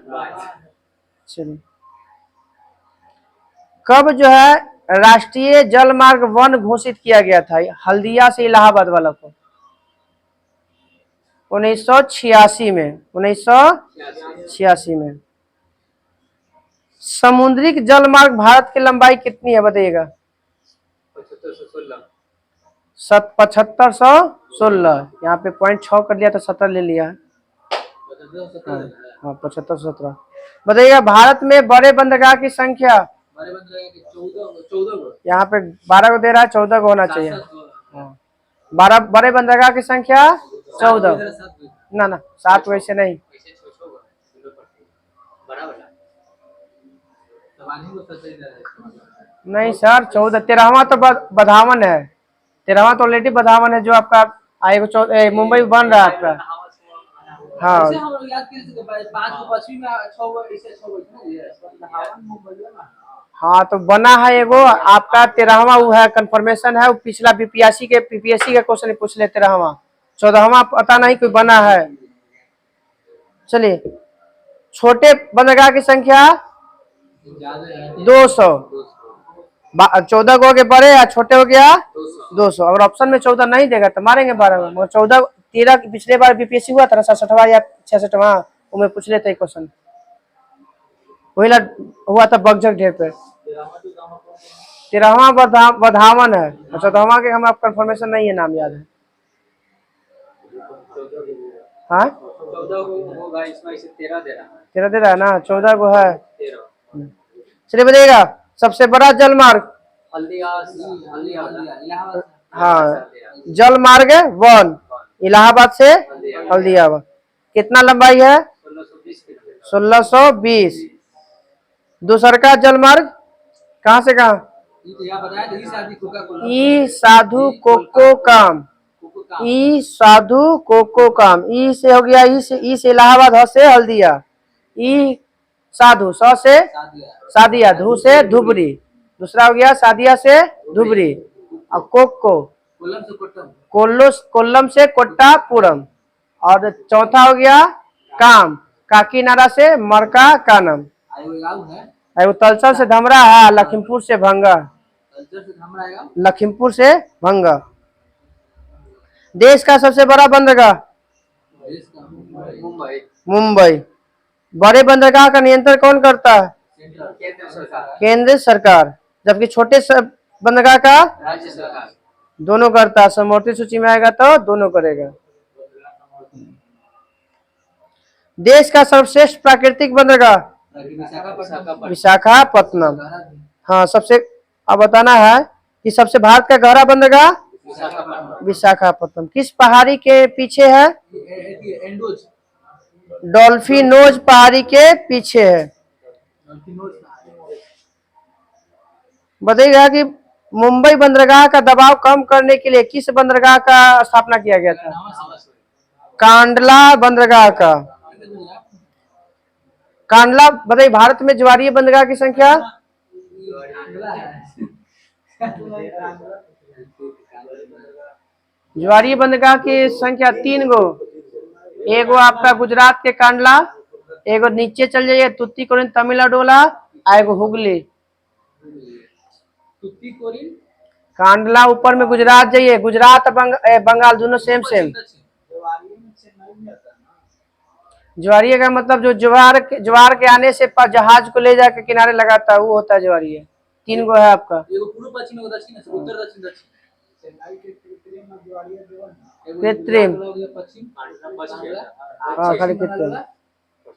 चलिए, कब जो है राष्ट्रीय जल मार्ग 1 घोषित किया गया था हल्दिया से इलाहाबाद वाला को? 1986 में। 1986 में। समुद्रिक जल मार्ग भारत की लंबाई कितनी है बताइएगा? 7516। यहाँ पे 0.6 कर लिया तो 70 ले लिया है। हाँ 7517। बताइएगा, भारत में बड़े बंदरगाह की संख्या? बड़े बंदरगाह के 14 यहाँ पे 12 को दे रहा है, 14 को होना चाहिए। हाँ 12 बड़े बंदरगाह की संख्या 14। ना 7 वैसे नहीं। नहीं सर, 14। 13वां तो बधावन है। 13वां तो ऑलरेडी बधावन है, जो आपका मुंबई में बन रहा है आपका। हाँ हाँ, तो बना है एगो आपका 13वां, वो है कंफर्मेशन है। वो पिछला बीपीएससी के क्वेश्चन पूछ ले। 13वां, 14वां पता नहीं कोई बना है। चलिए, छोटे बंदरगाह की संख्या 200। 14 को हो गया बड़े, या छोटे हो गया 200। अगर ऑप्शन में 14 नहीं देगा तो मारेंगे 12 में। 14 13 पिछले बार बीपीएससी हुआ था 67वां या 66वां, वो में पूछ लेते क्वेश्चन। वही हुआ था बगजग ढेर पे। 13वां बधावन है। अच्छा, तो वहाँ के हम आप कंफर्मेशन नहीं है, नाम याद है। हाँ 14 को होगा, इसमें इसे 13 दे रहा है। 13 दे रहा है ना, 14 को है। 13 चलिए बताइएगा, सबसे बड़ा जल मार्ग। हल्दिया इलाहाबाद हाँ, जल मार्ग 1 इलाहाबाद से हल्दियाबाद। कितना लंबाई है? 1620 किलोमीटर। 1620। दूसरा का जल मार्ग कहाँ से कहाँ? ये तो यहाँ बताया था, ई शादी कोका कोला ई साधु कोको काम। कोको का ई साधु कोको काम। ई से हो गया, ई से इलाहाबाद, ह से हल्दिया। ई साधु, स से शादिया सादिया, धू से धुबरी। दूसरा हो गया सादिया से धुबरी। और कोको कोलम से कोट्टम कोल्लम से कोट्टापुरम। और चौथा हो गया काम, काकीनाडा से मरका कानम। आयो गाँव है वो तलचर से धमरा है, लखीमपुर से भंगा। कल्चर से हम रहेगा लखीमपुर से भंगा। देश का सबसे बड़ा बंदरगाह देश का मुंबई मुंबई। बड़े बंदरगाह का नियंत्रण कौन करता है? सेंटर केंद्र सरकार, केंद्र सरकार। जबकि छोटे बंदरगाह का राज्य सरकार। दोनों करता है। समवर्ती सूची में आएगा तो दोनों करेगा। देश का सर्वश्रेष्ठ प्राकृतिक बंदरगाह विशाखापट्टनम विशाखापत्तनम। हाँ, सबसे अब बताना है कि सबसे भारत का गहरा बंदरगाह विशाखापट्टनम विशाखापत्तनम किस पहाड़ी के पीछे है? एंडोज डॉल्फिनोज पहाड़ी के पीछे है। बताइएगा कि मुंबई बंदरगाह का दबाव कम करने के लिए किस बंदरगाह का स्थापना किया गया था? कांडला बंदरगाह का। कांडला, बताइए, भारत में ज्वारीय बंदरगाह की संख्या? ज्वारीय बंदरगाह की संख्या 3 गो। एगो आपका गुजरात के कांडला, एगो नीचे चल जाइए तुतीकोरिन तमिलनाडु वाला, एगो हुगली। तुतीकोरिन कांडला ऊपर में गुजरात जाइए, गुजरात बंगाल दोनों सेम सेम। ज्वारीय का मतलब जो ज्वार के आने से जहाज को ले जाकर किनारे लगाता है, वो होता है ज्वारीय। 3 गो है आपका। एगो पूर्व पश्चिम एगो दक्षिण है, उत्तर दक्षिण दक्षिण कृत्रिम। पश्चिम हाँ, खाली कृत्रिम।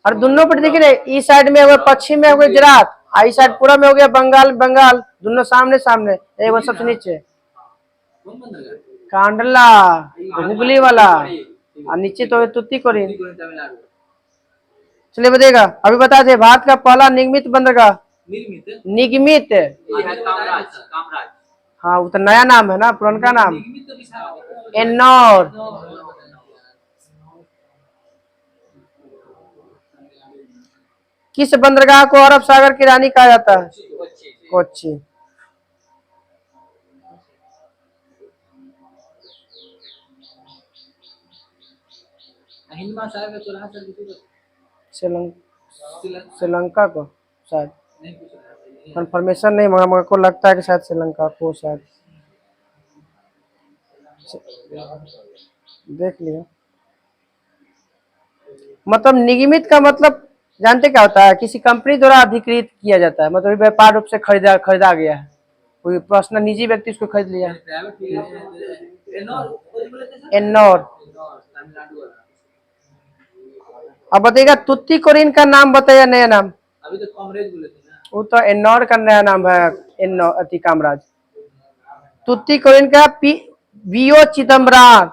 और दोनों पर देखिए, इस साइड में हो गया पश्चिम में हो गया गुजरात, इस साइड पूरा में हो गया बंगाल। दोनों सामने सामने। एगो सबसे नीचे कौन बंदरगाह? कांडला, हुगली वाला, और नीचे तो तुतीकोरिन। तुतीकोरिन तमिलनाडु चलिए बताइएगा, अभी बता दे, भारत का पहला निगमित बंदरगाह। निर्मित निगमित, ये है कामराज। कामराज हाँ, वो तो नया नाम है ना, पुराना नाम निर्मित तो विशाखापट्टनम एन्नौर। किस बंदरगाह को अरब सागर की रानी कहा जाता है? कोच्चि। कोच्चि। हिंद महासागर का चौराहा सर किसी को श्रीलंका को शायद, नहीं पूछ रहा है। कंफर्मेशन नहीं, मगर मेरे को लगता है कि शायद श्रीलंका को, शायद देख लिया। मतलब निगमित का मतलब जानते क्या होता है? किसी कंपनी द्वारा अधिकृत किया जाता है, मतलब व्यापार रूप से खरीदा गया है, कोई पर्सनल निजी व्यक्ति उसको खरीद लिया है। प्राइवेट एन्नौर कोई बोले थे सर? एन्नौर। एन्नौर तमिलनाडु वाला। अब बताइएगा तुतीकोरिन का नाम बताइए, नया नाम। अभी तो कॉमरेज बोले थे ना। वो तो एन्नौर का नया नाम है, एन्नौर अति कामराज। तुतीकोरिन का बीओ चिदम्बरम।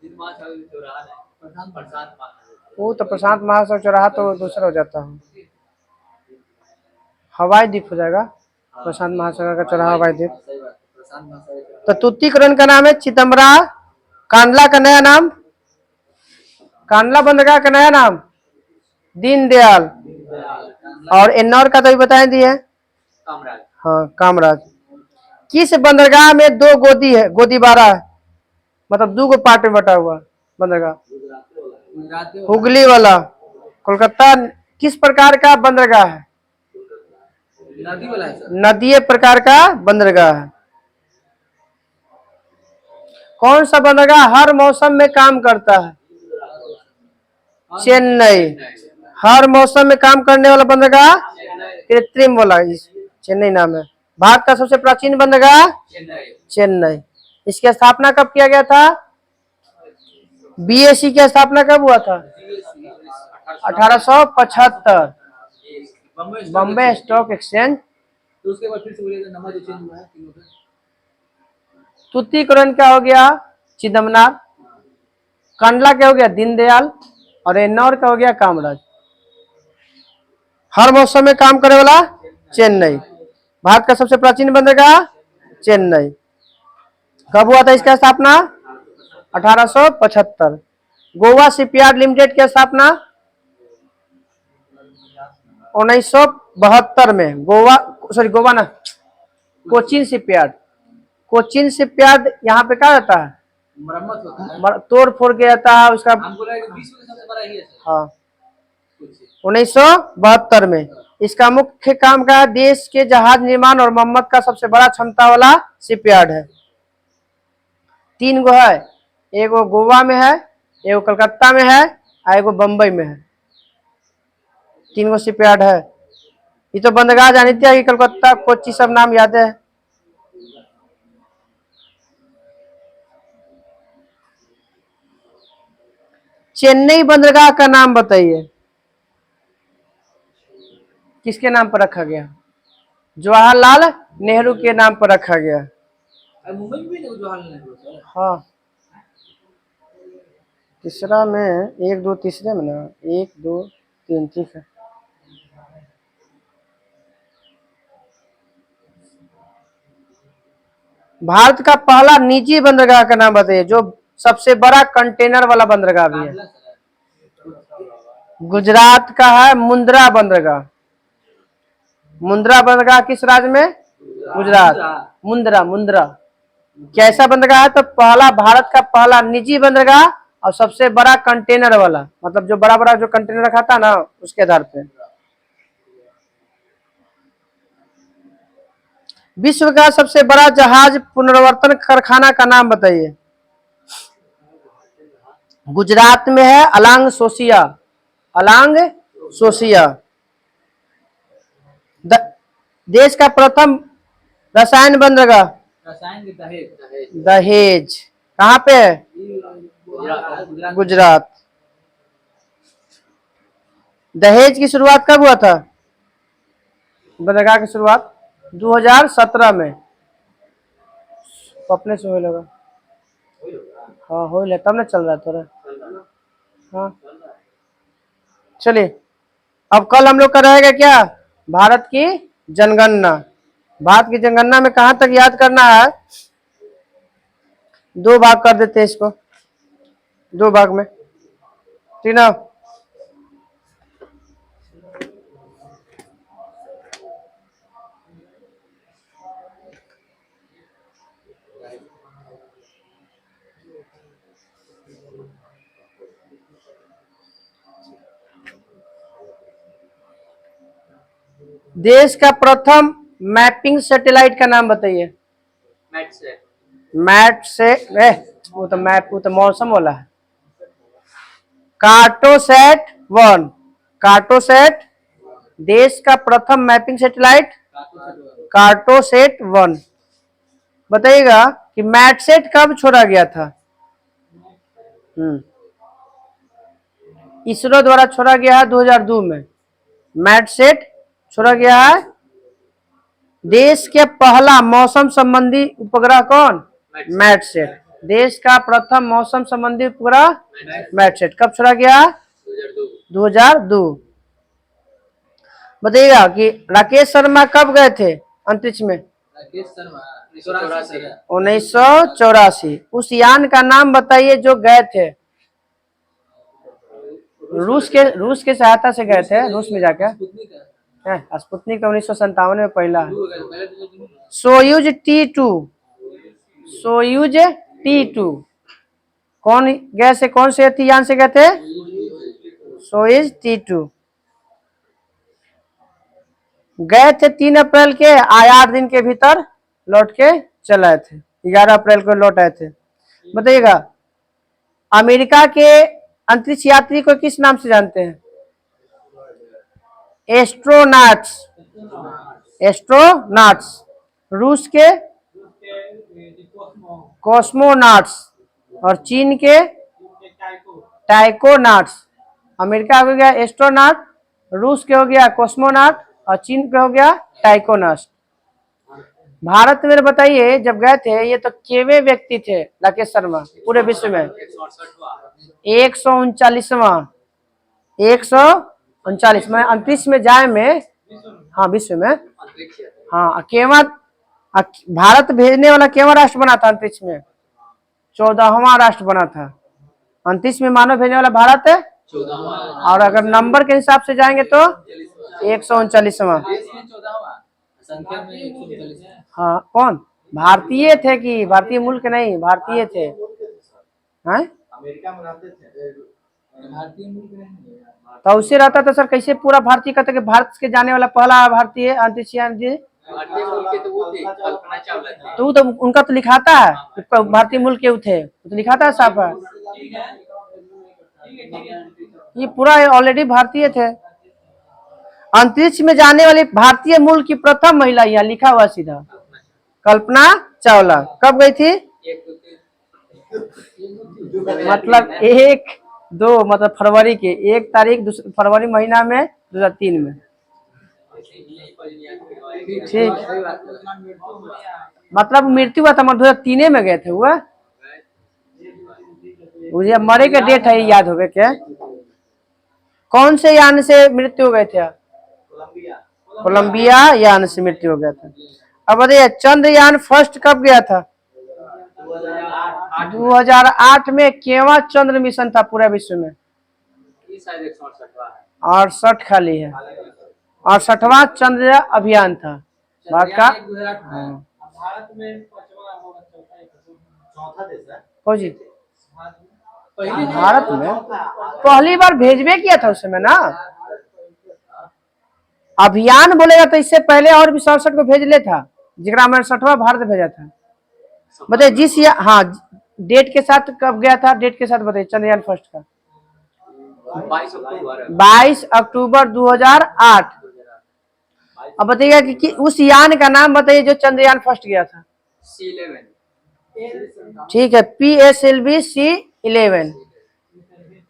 हिंद महासागर का चौराहा है, प्रशांत महासागर। वो तो प्रशांत महासागर चौराहा तो दूसरा हो जाता है, हवाई द्वीप हो जाएगा। प्रशांत महासागर का चौराहा हवाई द्वीप। सही बात है, प्रशांत महासागर तो तुतीकोरिन का नाम है चिदम्बरा। कांडला का नया नाम, कांडला बंदरगाह का नया नाम दीनदयाल। और एन्नौर का तो भी बताए दिए। कामराज। हाँ, कामराज। किस बंदरगाह में 2 गोदी है, गोदीबारा है, मतलब 2 गो पार्ट में बटा हुआ बंदरगाह? गुजरात हुगली वाला। कोलकाता किस प्रकार का बंदरगाह है? नदी वाला है सर। नदीय प्रकार का बंदरगाह है। कौन सा बंदरगाह हर मौसम में काम करता है? चेन्नई। हर मौसम में काम करने वाला बंदरगाह चेन्नई कृत्रिम वाला, चेन्नई नाम है। भारत का सबसे प्राचीन बंदरगाह चेन्नई चेन्नई। इसकी स्थापना कब किया गया था? बीएसई की स्थापना कब हुआ था? 1875, बॉम्बे स्टॉक एक्सचेंज। तो उसके बाद फिर से बोलिएगा नंबर जो चेंज हुआ है तीनों का। तुतीकरण क्या हो गया? चिदम्बरनाथ। कंडला क्या हो गया? दीनदयाल। और एन्नौर क्या हो गया? कामराज। हर मौसम में काम करने वाला चेन्नई। भारत का सबसे प्राचीन बंदरगाह चेन्नई। कब हुआ था इसका स्थापना? 1875। गोवा शिपयार्ड लिमिटेड की स्थापना 1972 में। गोवा ना, कोचीन शिपयार्ड। कोचीन शिपयार्ड यहाँ पे क्या रहता है? मरम्मत होता है। तोड़ फोड़ के रहता है उसका। हमको लगा कि विश्व का सबसे बड़ा ही है सर। हाँ, कुछ 1972 में। इसका मुख्य काम का देश के जहाज निर्माण और मरम्मत का सबसे बड़ा क्षमता वाला शिपयार्ड है। 3 गो है, एगो गोवा में है, एगो कलकत्ता में है, और एगो बम्बई में है। 3 गो शिपयार्ड है। ये तो बंदरगाह जानी थी कि कलकत्ता कोच्चि सब नाम याद है। चेन्नई बंदरगाह का नाम बताइए, किसके नाम पर रखा गया? जवाहरलाल नेहरू के नाम पर रखा गया। और मुंबई में भी नहीं जवाहरलाल नेहरू सर। हाँ, तीसरा में 1 2 तीसरे में ना, 1 2 3 ठीक है। भारत का पहला निजी बंदरगाह का नाम बताइए, जो सबसे बड़ा कंटेनर वाला बंदरगाह भी है। कांडला सर। गुजरात का है मुंद्रा बंदरगाह। मुंद्रा बंदरगाह किस राज्य में? गुजरात। मुंद्रा, मुंद्रा कैसा बंदरगाह है? तो पहला, भारत का पहला निजी बंदरगाह और सबसे बड़ा कंटेनर वाला, मतलब जो बड़ा बड़ा जो कंटेनर रखा था ना, उसके आधार पे। विश्व का सबसे बड़ा जहाज पुनर्वर्तन कारखाना का नाम बताइए। गुजरात में है अलांग सोसिया। अलांग सोसिया। देश का प्रथम रसायन बंदरगाह रसायन के दहेज। दहेज। कहाँ पे है? गुजरात। गुजरात। दहेज की शुरुआत कब हुआ था? बंदरगाह की शुरुआत 2017 में। अपने से हो लगा। हाँ हो ले, तब ना चल रहा है थोड़ा। हाँ चलिए, अब कल हम लोग का रहेगा क्या? भारत की जनगणना। भारत की जनगणना में कहाँ तक याद करना है? 2 भाग कर देते हैं इसको, 2 भाग में, ठीक ना? देश का प्रथम मैपिंग सैटेलाइट का नाम बताइए। मैट से मैट से वो तो मैप, वो तो मौसम वाला है। कार्टोसैट 1। कार्टोसैट देश का प्रथम मैपिंग सैटेलाइट कार्टोसैट 1। बताइएगा कि मैटसेट कब छोड़ा गया था? इसरो द्वारा छोड़ा गया है 2002 में। मैटसेट छोड़ा गया है। देश के पहला मौसम संबंधी उपग्रह कौन? मैटसेट। देश का प्रथम मौसम संबंधी उपग्रह मैटसेट। कब छोड़ा गया? 2002। बताइएगा कि राकेश शर्मा कब गए थे अंतरिक्ष में? राकेश शर्मा 1984। 1984। उस यान का नाम बताइए जो गए थे। रूस के सहायता से गए थे, रूस में जाकर। स्पुतनिक है। स्पुतनिक 1957 में पहला है। पहले तो सोयूज T2। सोयूज T2 कौन गए से, कौन से यान से गए थे? सोयूज T2 गए थे 3 अप्रैल के, 8 दिन के भीतर लौट के चले आए थे। 11 अप्रैल को लौट आए थे। बताइएगा अमेरिका के अंतरिक्ष यात्री को किस नाम से जानते हैं? Astronauts, astronauts. रूस के कॉस्मोनॉट्स और चीन के टाइकोनॉट्स। अमेरिका हो गया एस्ट्रोनॉट, रूस के हो गया कॉस्मोनॉट और चीन के हो गया टाइकोनॉट्स। भारत में बताइए जब गए थे ये तो केवे व्यक्ति थे राकेश शर्मा पूरे विश्व में 139वां 139 में अंतरिक्ष में जाए में, हाँ विश्व में, अंतरिक्ष है। हाँ केवा भारत भेजने वाला केवा राष्ट्र बना था अंतरिक्ष में? 14वां राष्ट्र बना था अंतरिक्ष में मानव भेजने वाला भारत है। 14वां और अगर नंबर के हिसाब से जाएंगे तो 139वां। देश में 14वां, संख्या में 139 है। हाँ कौन भारतीय थे कि भारतीय मुल्क नहीं भारतीय थे हैं? भारतीय मुल्क नहीं है। तो उससे रहता था सर कैसे पूरा भारतीय कहते कि भारत के जाने वाला पहला भारतीय अंतरिक्षयान जी। भारतीय मुल्क के तो वो थे, कल्पना चावला थे। तो उनका तो लिखाता है कि भारतीय मुल्क के थे, तो लिखाता है साफ है। ठीक है, ठीक है, ठीक है। ये पूरा ऑलरेडी भारतीय थे। अंतरिक्ष में जाने वाली भारतीय मूल की प्रथम महिला यहाँ लिखा हुआ सीधा कल्पना चावला। कब गई थी? एक तो मतलब 1-2 मतलब फरवरी के 1 तारीख फरवरी महीना में 2003 में। ठीक मतलब मृत्यु हुआ था मतलब 2003 में गए थे हुआ। मुझे मरे के डेट है याद हो गए क्या? कौन से यान से मृत्यु हो गए थे? कोलंबिया यान से मृत्यु हो गया था। अब बताइए चंद्रयान फर्स्ट कब गया था? 2008 में केवा चंद्र मिशन था पूरे विश्व में? ये शायद 168वां है। 68 खाली है। 68वां चंद्र अभियान था भारत का। भारत में 5वां होगा, चौथा देश है हो जी पहले भारत में पहली बार भेजबे किया था उस समय ना। अभियान बोलेगा तो इससे पहले और भी 67 को भेज ले था जिसका में 68वां भारत भेजा था। बताइए जिस या हाँ डेट के साथ कब गया था? डेट के साथ बताइए चंद्रयान फर्स्ट का। 22 अक्टूबर 22 अक्टूबर 2008। अब बताइएगा कि उस यान का नाम बताइए जो चंद्रयान फर्स्ट गया था। C11 ठीक है PSLV C11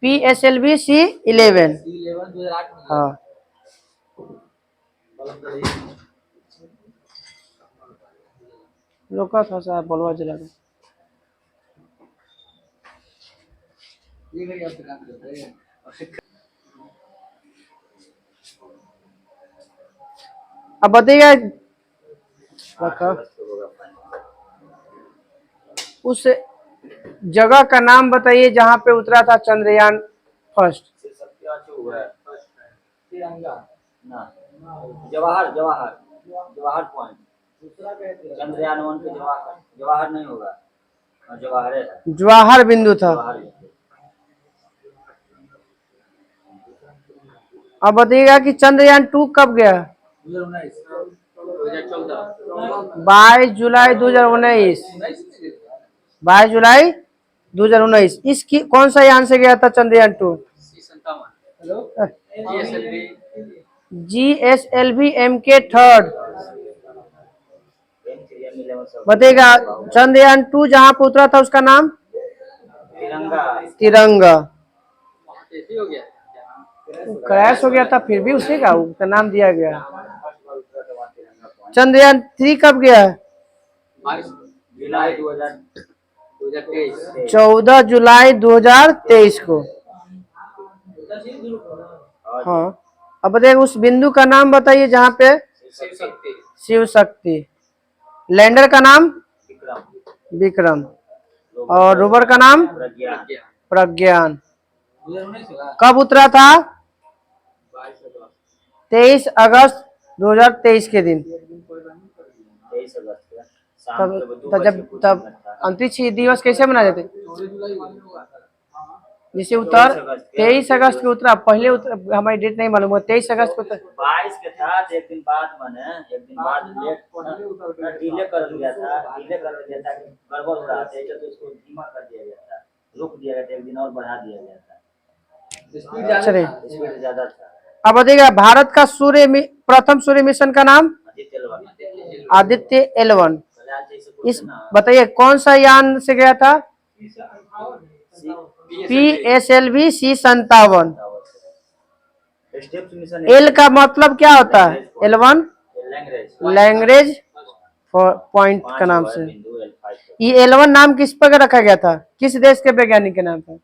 PSLV C11 2008 में। हाँ लोका था साहब बलवा जिला में। ये घड़ी आप काम करते हैं। अब बताइएगा उस जगह का नाम बताइए जहाँ पे उतरा था चंद्रयान फर्स्ट। जवाहर जवाहर जवाहर पॉइंट चंद्रयान 1 के जवाहर जवाहर नहीं होगा जवाहर है जवाहर बिंदु था। जवाहर अब बताइएगा कि चंद्रयान 2 कब गया? 2014 22 जुलाई 2019 22 जुलाई 2019 इसकी कौन सा यान से गया था Chandrayaan 2? C57 GSLV GSLV MK3 बताइएगा चंद्रयान 2 जहाँ पे उतरा था उसका नाम? तिरंगा तिरंगा। ऐसे हो गया। क्रैश हो गया था फिर भी उसी का उसका नाम दिया गया। चंद्रयान 3 कब गया है? 22 जुलाई 2023 14 जुलाई 2023 को। हाँ अब बताइए उस बिंदु का नाम बताइए जहाँ पे शिव शक्ति शिव शक्ति। लैंडर का नाम विक्रम विक्रम और रोवर का नाम प्रज्ञा प्रज्ञान। 2019 होगा। कब उतरा था? 22 23 अगस्त अगस्त 2023 के दिन। 23 अगस्त को शाम तब को 2 तब जब तब अंतरिक्ष दिवस कैसे मनाए जाते? 14 जुलाई होगा। जिसे उतर 23 अगस्त को उतरा पहले हमारी डेट नहीं मालूम है 23 अगस्त को 22 के था तो एक दिन बाद माने एक दिन बाद लेट डिले कर दिया था गड़बड़ हो रहा था तो उसको धीमा कर दिया गया था रुक दिया गया था एक दिन और बढ़ा दिया गया था स्पीड ज्यादा चलिए। था। स्पीड ज्यादा था। अब देखिएगा भारत का प्रथम सूर्य मिशन का नाम आदित्य लवन आदित्य L1। पहले आज जैसे कुछ इस ना बताइए कौन सा यान से गया था? PSLV C57। Steps mission L का मतलब क्या होता है? L1 लैंग्वेज लैंग्वेज पॉइंट का नाम से। बिंदु L5 ये L1 नाम किस पर रखा गया था? किस देश के वैज्ञानिक के नाम पर?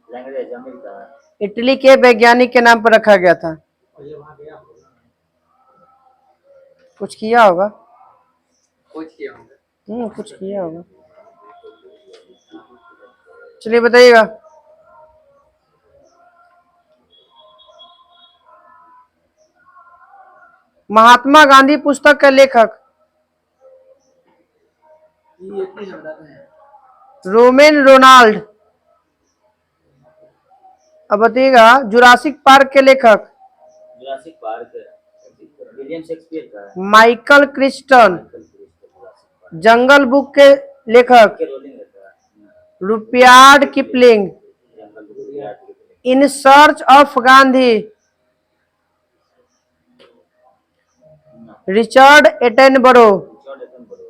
लैंग्वेज अमेरिका इटली के वैज्ञानिक के नाम पर रखा गया था। कुछ किया होगा। कुछ किया होगा। कुछ किया होगा। चलिए बताइएगा। महात्मा गांधी पुस्तक का लेखक ये इतनी जबरदस्त है। Romain Rolland. अब बताइएगा जुरासिक पार्क के लेखक जुरासिक पार्क विलियम शेक्सपियर का है माइकल क्रिस्टन। जंगल बुक के लेखक रोलिंग रहता है रुडयार्ड किपलिंग। जंगल बुक याद कीजिए in search of Gandhi Richard Attenborough. John Attenborough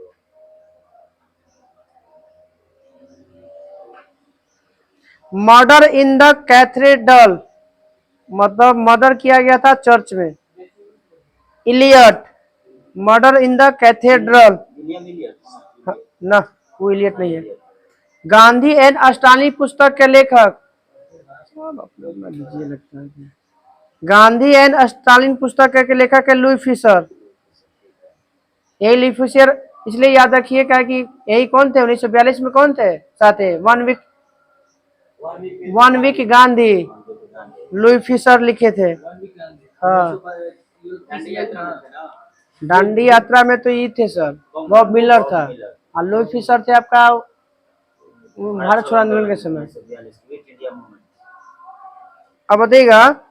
murder in the cathedral मतलब मर्डर किया गया था चर्च में। Eliot murder in the cathedral William Eliot ना वो इलियट नहीं है। गांधी एंड स्टालिन पुस्तक के लेखक लगता है गांधी एंड स्टालिन पुस्तक के लेखक है लुई फिशर। यही लुई फिशर इसलिए याद रखिए क्या कि यही कौन थे 1942 में कौन थे साथ one week Gandhi Louis Fischer लिखे थे। हाँ दांडी यात्रा में थे ना। दांडी यात्रा में तो ये थे सर बॉब मिलर था और लुई फिशर थे आपका भारत छोड़ो आंदोलन के समय। क्विट इंडिया मूवमेंट अब बताइएगा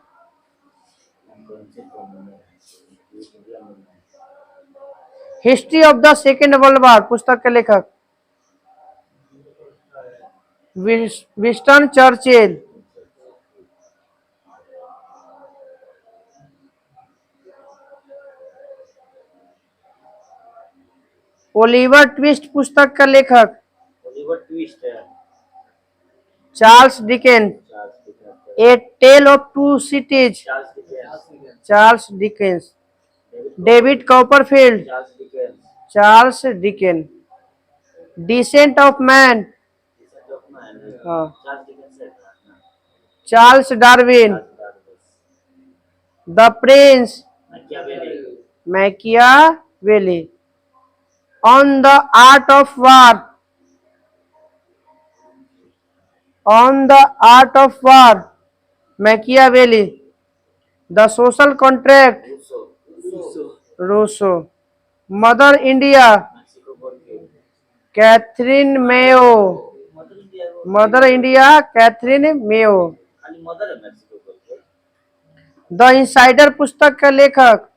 history of the second world war पुस्तक के लेखक विंस्टन चर्चिल। ओलिवर ट्विस्ट पुस्तक का लेखक ओलिवर ट्विस्ट है Charles Dickens. Charles Dickens a tale of two cities Charles Dickens. David Copperfield Charles Dickens Charles Dickens. Descent of man हाँ Charles Dickens है Charles Darwin. The prince Machiavelli. On the art of war on the art of war Machiavelli. The social contract Rousseau. Mother India Katherine Mayo. Mother India Katherine Mayo. खाली mother है Mexico बोल के the insider पुस्तक का लेखक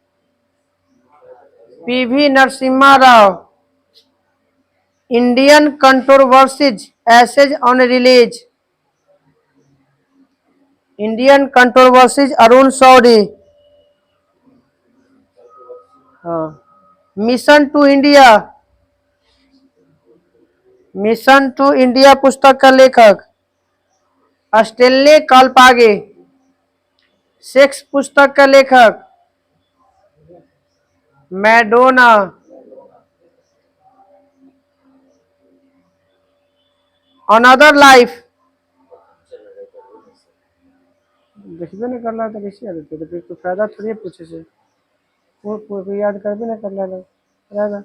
PV Narasimha Rao. Indian controversies essays on religion Indian controversies Arun Shourie. हाँ mission to India पुस्तक का लेखक स्टेनले कालपागे। सेक्स पुस्तक का लेखक मैडोना। अनदर लाइफ देखबे नहीं कर रहा तो कैसे याद होते तो फिर तो फायदा थोड़ी है पूछे से वो याद कर भी नहीं कर रहा रहेगा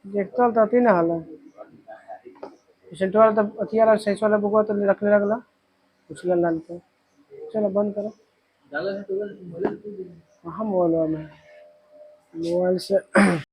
देखता तो अति ना हाल सेंटर वाला तो अति वाला साइंस वाला बुक तो रखने लगला कुछ गल तो चलो बंद करो। डाला है तो मोबाइल हाँ मोबाइल से